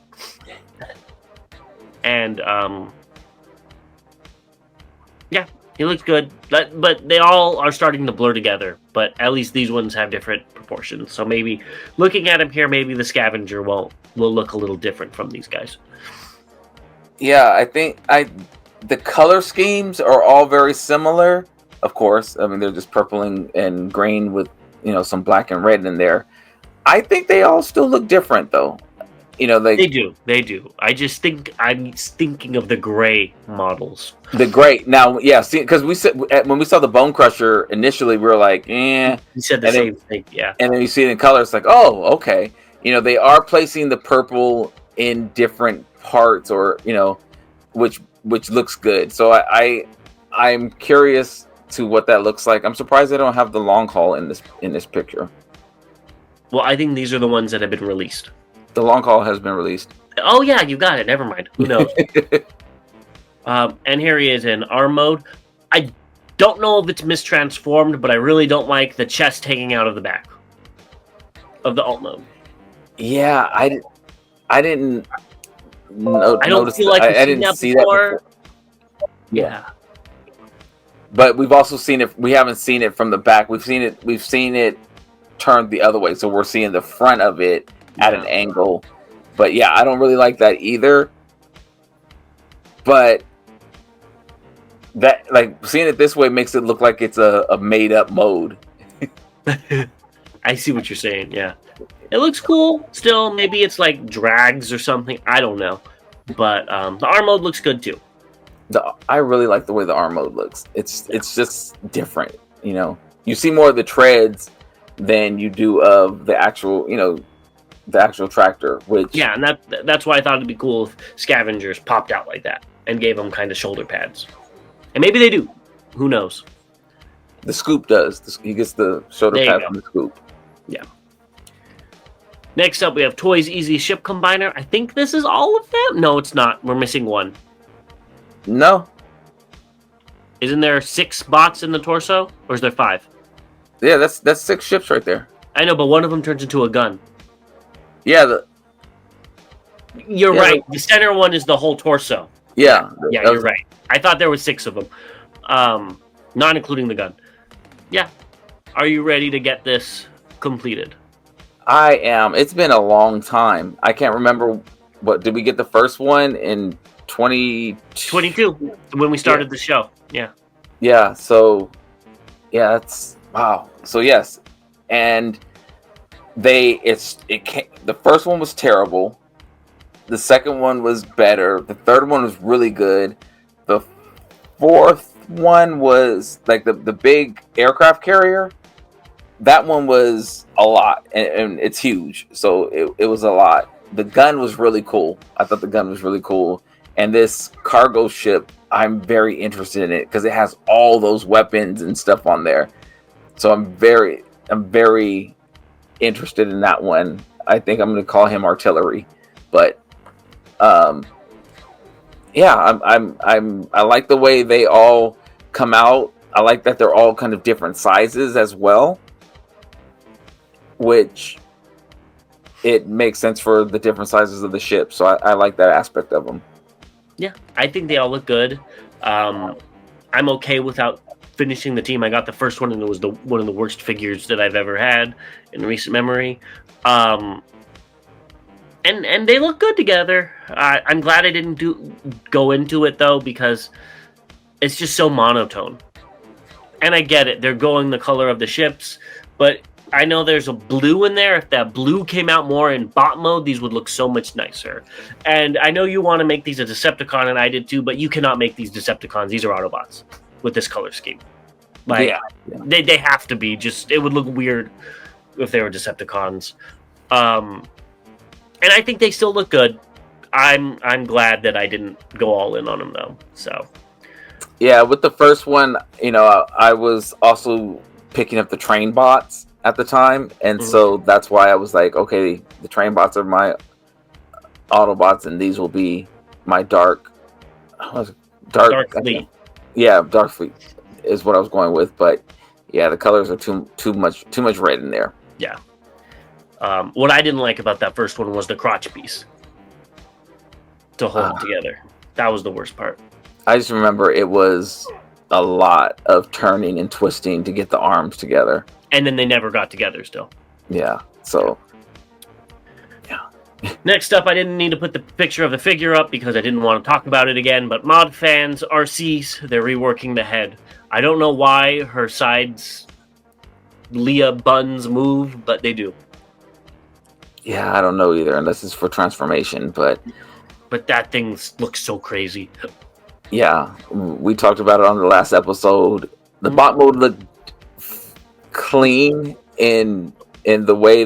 And, yeah, he looks good. But they all are starting to blur together. But at least these ones have different proportions. So maybe, looking at him here, maybe the Scavenger will look a little different from these guys. Yeah, I think the color schemes are all very similar. Of course, I mean, they're just purple and green with, some black and red in there. I think they all still look different, though. They do. I just think I'm thinking of the gray models. The gray. Now, yeah, see, because when we saw the Bone Crusher initially, we were like, eh. You said the same thing, yeah. And then you see it in color, it's like, oh, okay. They are placing the purple in different parts, or which looks good. So I'm curious to what that looks like. I'm surprised they don't have the long haul in this picture. Well, I think these are the ones that have been released. The long haul has been released. Oh yeah, you got it. Never mind. Who knows? And here he is in arm mode. I don't know if it's mistransformed, but I really don't like the chest hanging out of the back of the alt mode. Yeah, I didn't. I don't feel like I didn't see that before. Yeah. But we've also seen it. We haven't seen it from the back. We've seen it turned the other way, so we're seeing the front of it at an angle. But yeah, I don't really like that either. But that, like, seeing it this way makes it look like it's a made up mode. I see what you're saying. Yeah, it looks cool. Still, maybe it's like drags or something. I don't know. But the arm mode looks good too. I really like the way the arm mode looks. It's just different. You see more of the treads than you do of the actual, the actual tractor. Which and that's why I thought it'd be cool if Scavengers popped out like that and gave them kind of shoulder pads. And maybe they do. Who knows? The Scoop does. He gets the shoulder pad from the Scoop. Yeah. Next up, we have Toys Easy Ship Combiner. I think this is all of them. No, it's not. We're missing one. No. Isn't there 6 bots in the torso, or is there 5? Yeah, that's 6 ships right there. I know, but one of them turns into a gun. Yeah, you're right. The center one is the whole torso. Yeah, you're right. I thought there was 6 of them, not including the gun. Yeah. Are you ready to get this completed? I am. It's been a long time. I can't remember did we get the first one in 2022 when we started the show. Yeah. Yeah. So, yeah, that's wow. So yes, and the first one was terrible. The second one was better. The third one was really good. The fourth one was like the big aircraft carrier. That one was a lot, and it's huge. So it was a lot. The gun was really cool. I thought the gun was really cool. And this cargo ship, I'm very interested in it because it has all those weapons and stuff on there. So I'm very interested in that one. I think I'm going to call him Artillery. But yeah, I like the way they all come out. I like that they're all kind of different sizes as well, which it makes sense for the different sizes of the ship. So I like that aspect of them. Yeah, I think they all look good. I'm okay without finishing the team. I got the first one, and it was one of the worst figures that I've ever had in recent memory. And they look good together. I'm glad I didn't go into it though, because it's just so monotone. And I get it; they're going the color of the ships, but I know there's a blue in there. If that blue came out more in bot mode, these would look so much nicer. And I know you want to make these a Decepticon, and I did too, but you cannot make these Decepticons. These are Autobots with this color scheme. Like, they have to be. Just it would look weird if they were Decepticons. And I think they still look good. I'm glad that I didn't go all in on them though. So yeah, with the first one, I was also picking up the train bots at the time, and so that's why I was like, okay, the train bots are my Autobots, and these will be my dark Fleet. Yeah, Dark Fleet is what I was going with, but yeah, the colors are too much red in there. Yeah. What I didn't like about that first one was the crotch piece to hold together. That was the worst part. I just remember it was a lot of turning and twisting to get the arms together. And then they never got together still. Yeah, so... Next up, I didn't need to put the picture of the figure up because I didn't want to talk about it again, but Mod Fans RCs, they're reworking the head. I don't know why her sides, Leah buns move, but they do. Yeah, I don't know either, unless it's for transformation, but that thing looks so crazy. Yeah, we talked about it on the last episode. The bot mode looked clean in the way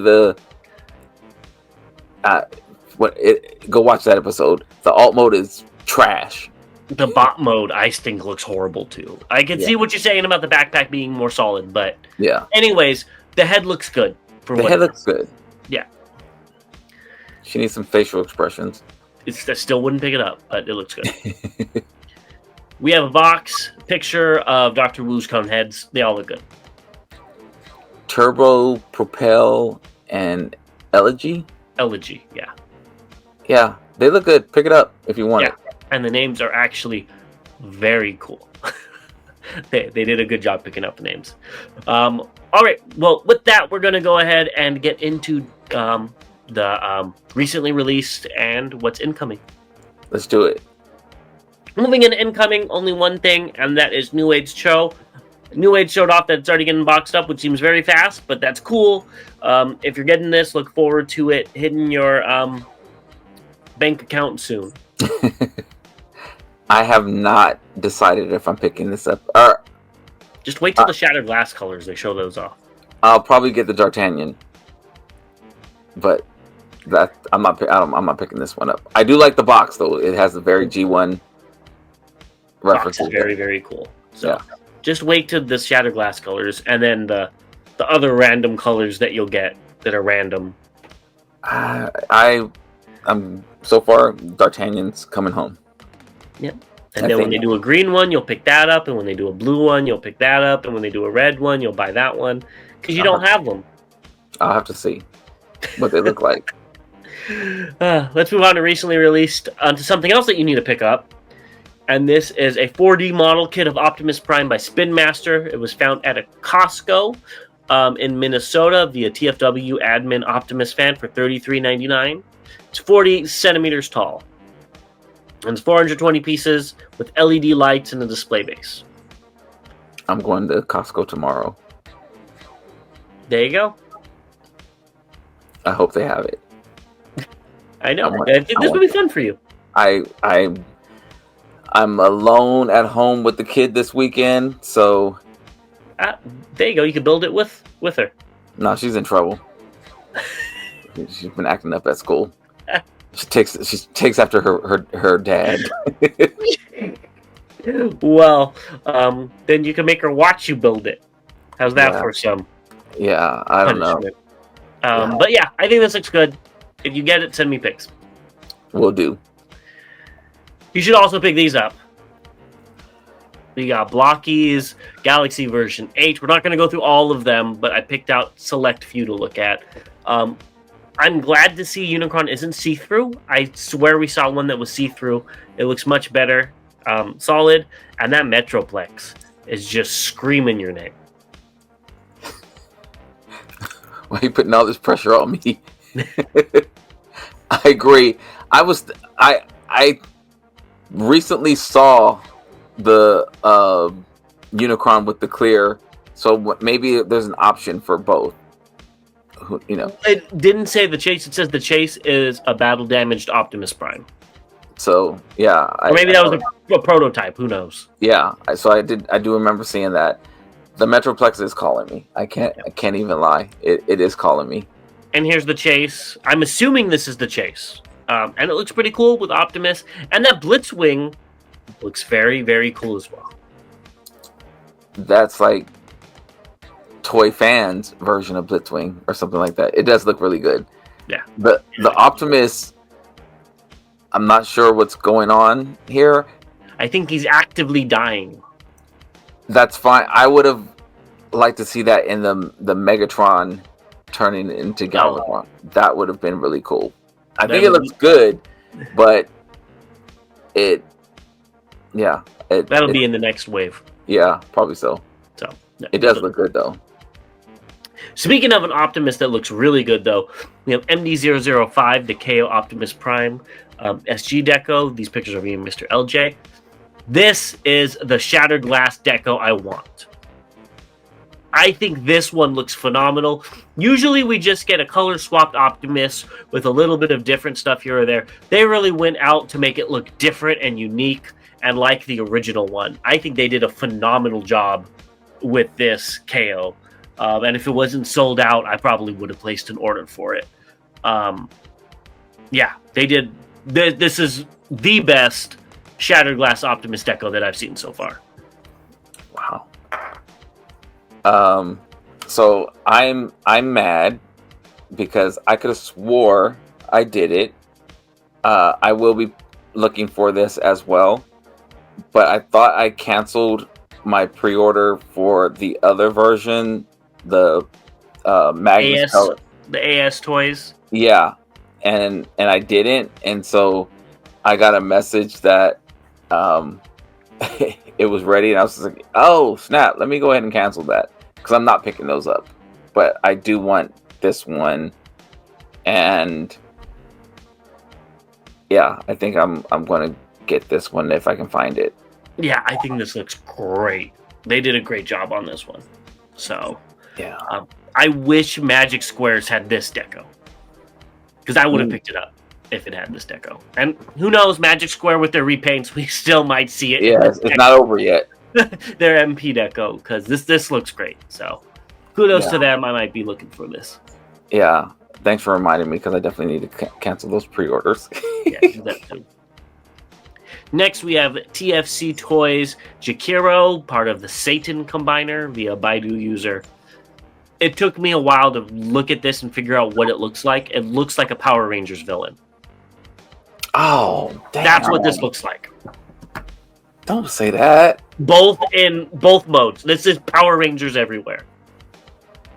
go watch that episode. The alt mode is trash. The bot mode, I think, looks horrible too. I can see what you're saying about the backpack being more solid, but yeah. Anyways, the head looks good. The head looks good. Yeah. She needs some facial expressions. I still wouldn't pick it up, but it looks good. We have a box picture of Dr. Wu's cone heads. They all look good. Turbo, Propel, and Elegy. Yeah. Yeah, they look good. Pick it up if you want it. And the names are actually very cool. They did a good job picking up the names. All right, well, with that, we're going to go ahead and get into the recently released and what's incoming. Let's do it. Moving into incoming, only one thing, and that is New Age Show. New Age showed off that it's already getting boxed up, which seems very fast, but that's cool. If you're getting this, look forward to it hitting your bank account soon. I have not decided if I'm picking this up. Just wait till the shattered glass colors, they show those off. I'll probably get the D'Artagnan, but I'm not picking this one up. I do like the box though. It has a very G1 reference. Box is very, very cool. So just wait till the shattered glass colors, and then the other random colors that you'll get that are random. I'm so far D'Artagnan's coming home. Yep. And then when they do a green one, you'll pick that up, and when they do a blue one, you'll pick that up, and when they do a red one, you'll buy that one because you don't have them. I'll have to see what they look like. Let's move on to recently released onto something else that you need to pick up. And this is a 4D model kit of Optimus Prime by Spin Master. It was found at a Costco in Minnesota via TFW admin Optimus fan for $33.99. It's 40 centimeters tall. And it's 420 pieces with LED lights and a display base. I'm going to Costco tomorrow. There you go. I hope they have it. I know. I think this will be fun for you. I'm alone at home with the kid this weekend, so... there you go. You can build it with her. No, she's in trouble. She's been acting up at school. She takes after her dad. Well, then you can make her watch you build it. How's that for some? Yeah, I don't know. But yeah, I think this looks good. If you get it, send me pics. Will do. You should also pick these up. We got Blockies, Galaxy version 8. We're not going to go through all of them, but I picked out select few to look at. I'm glad to see Unicron isn't see-through. I swear we saw one that was see-through. It looks much better, solid, and that Metroplex is just screaming your name. Why are you putting all this pressure on me? I agree. I recently saw the Unicron with the clear, so maybe there's an option for both. you know. It didn't say the chase. It says the chase is a battle damaged Optimus Prime. So yeah, Or maybe that was a prototype. Who knows? Yeah, so I do remember seeing that. The Metroplex is calling me. I can't even lie. It is calling me. And here's the chase. I'm assuming this is the chase. And it looks pretty cool with Optimus. And that Blitzwing looks very, very cool as well. That's like Toy Fans version of Blitzwing or something like that. It does look really good. Yeah. The Optimus, I'm not sure what's going on here. I think he's actively dying. That's fine. I would have liked to see that in the Megatron turning into Galvatron. That would have been really cool. I think it looks good, but that'll be in the next wave. Yeah, probably so. So it does look good though. Speaking of an Optimus that looks really good though, we have MD005, the KO Optimus Prime SG deco. These pictures are being Mr. LJ. This is the shattered glass deco I want. I think this one looks phenomenal. Usually we just get a color swapped Optimus with a little bit of different stuff here or there. They really went out to make it look different and unique and like the original one. I think they did a phenomenal job with this KO. And if it wasn't sold out, I probably would have placed an order for it. Yeah, they did. This is the best Shattered Glass Optimus deco that I've seen so far. Wow. So I'm mad because I could have swore I did it. I will be looking for this as well, but I thought I canceled my pre-order for the other version, the Magnus color. The A.S. Toys. Yeah, and I didn't, and so I got a message that it was ready, and I was just like, oh snap, let me go ahead and cancel that because I'm not picking those up, but I do want this one, and yeah, I think I'm going to get this one if I can find it. Yeah, I think this looks great. They did a great job on this one. So yeah, I wish Magic Squares had this deco because I would have picked it up if it had this deco. And who knows, Magic Square with their repaints, we still might see it. Yeah, it's not over yet. Their MP deco, because this looks great. So kudos to them. I might be looking for this. Yeah, thanks for reminding me because I definitely need to cancel those pre-orders. Yeah, that too. Next, we have TFC Toys Jakiro, part of the Satan Combiner via Baidu user. It took me a while to look at this and figure out what it looks like. It looks like a Power Rangers villain. Oh, damn. That's what this looks like. Don't say that. Both modes. This is Power Rangers everywhere.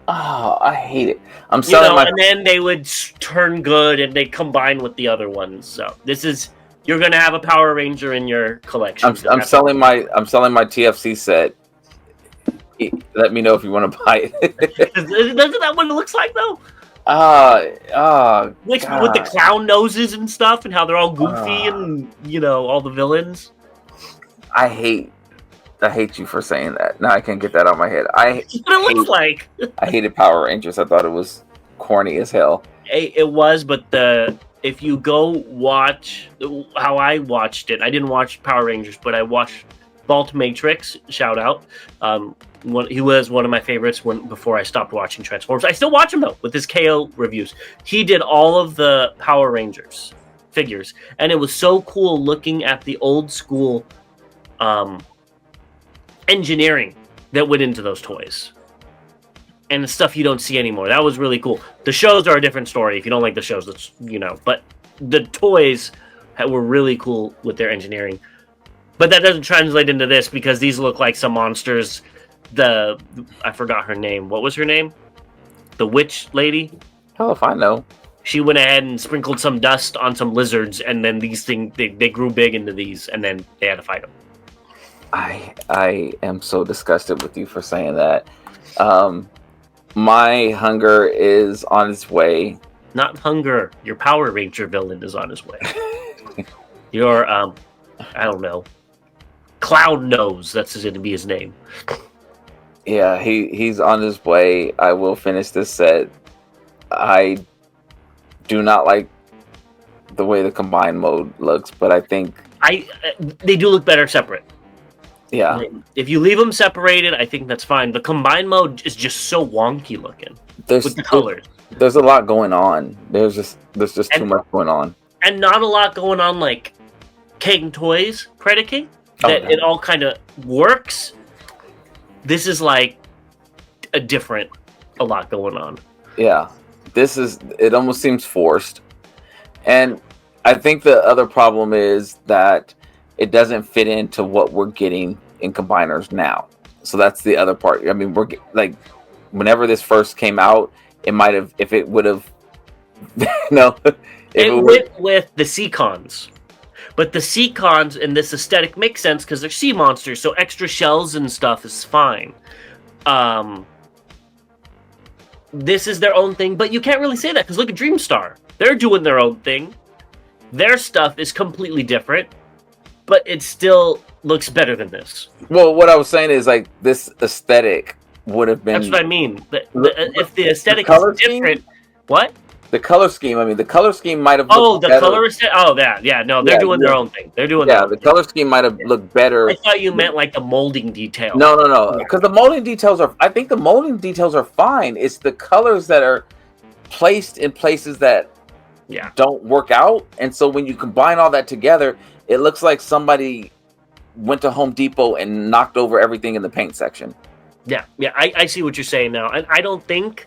Oh, I hate it. I'm selling and then they would turn good and they combine with the other ones. So this is, you're gonna have a Power Ranger in your collection. I'm selling my TFC set. Let me know if you want to buy it. Doesn't that what it looks like though? With the clown noses and stuff, and how they're all goofy, and all the villains. I hate you for saying that. Now I can't get that out of my head. That's what it looks like. I hated Power Rangers. I thought it was corny as hell. It was, but if you go watch how I watched it, I didn't watch Power Rangers, but I watched Vault Matrix. Shout out. He was one of my favorites before I stopped watching Transformers. I still watch him though with his KO reviews. He did all of the Power Rangers figures, and it was so cool looking at the old school engineering that went into those toys and the stuff you don't see anymore. That was really cool. The shows are a different story. If you don't like the shows, that's but the toys were really cool with their engineering. But that doesn't translate into this because these look like some monsters. I forgot her name. What was her name? The witch lady? Hell if I know. She went ahead and sprinkled some dust on some lizards, and then these things, they grew big into these, and then they had to fight them. I am so disgusted with you for saying that. My hunger is on its way. Not hunger. Your Power Ranger villain is on his way. Your, I don't know. Cloud Nose. That's going to be his name. Yeah, he's on his way. I will finish this set. I do not like the way the combined mode looks, but I think they do look better separate. Yeah. If you leave them separated, I think that's fine. The combined mode is just so wonky looking with the colors. There's a lot going on. There's just too much going on. And not a lot going on like King Toys predicate that it all kind of works. This is like a lot going on. Yeah. It almost seems forced. And I think the other problem is that it doesn't fit into what we're getting in combiners now. So that's the other part. I mean, we're like, whenever this first came out, it might have, if it would have, it went with the C-Cons. But the C-Cons in this aesthetic makes sense because they're sea monsters, so extra shells and stuff is fine. This is their own thing, but you can't really say that because look at Dreamstar. They're doing their own thing. Their stuff is completely different, but it still looks better than this. Well, what I was saying is like this aesthetic would have been. That's what I mean. If the aesthetic is different, what? The color scheme. I mean, the color scheme might have. Looked better. Color aesthetic. Oh, that. Yeah, no, they're doing their own thing. They're doing. Yeah, the color scheme might have looked better. I thought you meant like the molding detail. No. Because the molding details are. I think the molding details are fine. It's the colors that are placed in places that don't work out, and so when you combine all that together, it looks like somebody went to Home Depot and knocked over everything in the paint section. Yeah, I see what you're saying now. And I don't think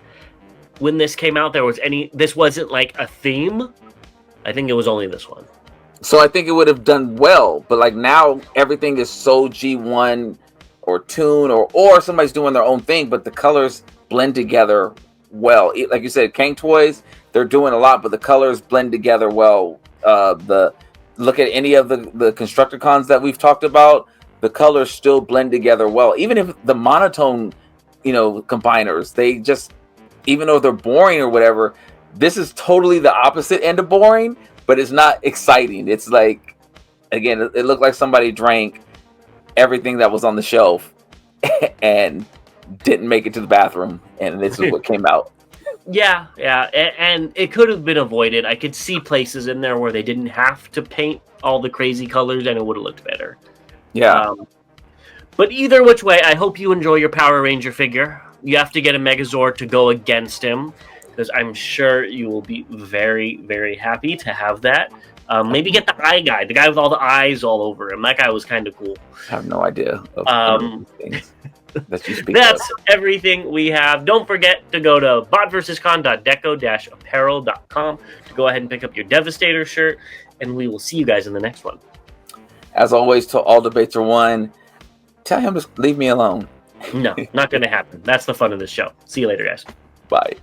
when this came out this wasn't like a theme. I think it was only this one. So I think it would have done well, but like now everything is so G1 or Toon or somebody's doing their own thing, but the colors blend together well. Like you said, King Toys, they're doing a lot, but the colors blend together well. Look at any of the Constructicons that we've talked about, the colors still blend together well. Even if the monotone, combiners, they just, even though they're boring or whatever, this is totally the opposite end of boring, but it's not exciting. It's like, again, it looked like somebody drank everything that was on the shelf and didn't make it to the bathroom, and this is what came out. Yeah, and it could have been avoided. I could see places in there where they didn't have to paint all the crazy colors, and it would have looked better. Yeah. But either which way, I hope you enjoy your Power Ranger figure. You have to get a Megazord to go against him, because I'm sure you will be very, very happy to have that. Maybe get the eye guy, the guy with all the eyes all over him. That guy was kind of cool. I have no idea of things that you speak That's everything we have. Don't forget to go to botversuscon.deco-apparel.com to go ahead and pick up your Devastator shirt, and we will see you guys in the next one. As always, till all debates are won, tell him to leave me alone. No, not going to happen. That's the fun of this show. See you later, guys. Bye.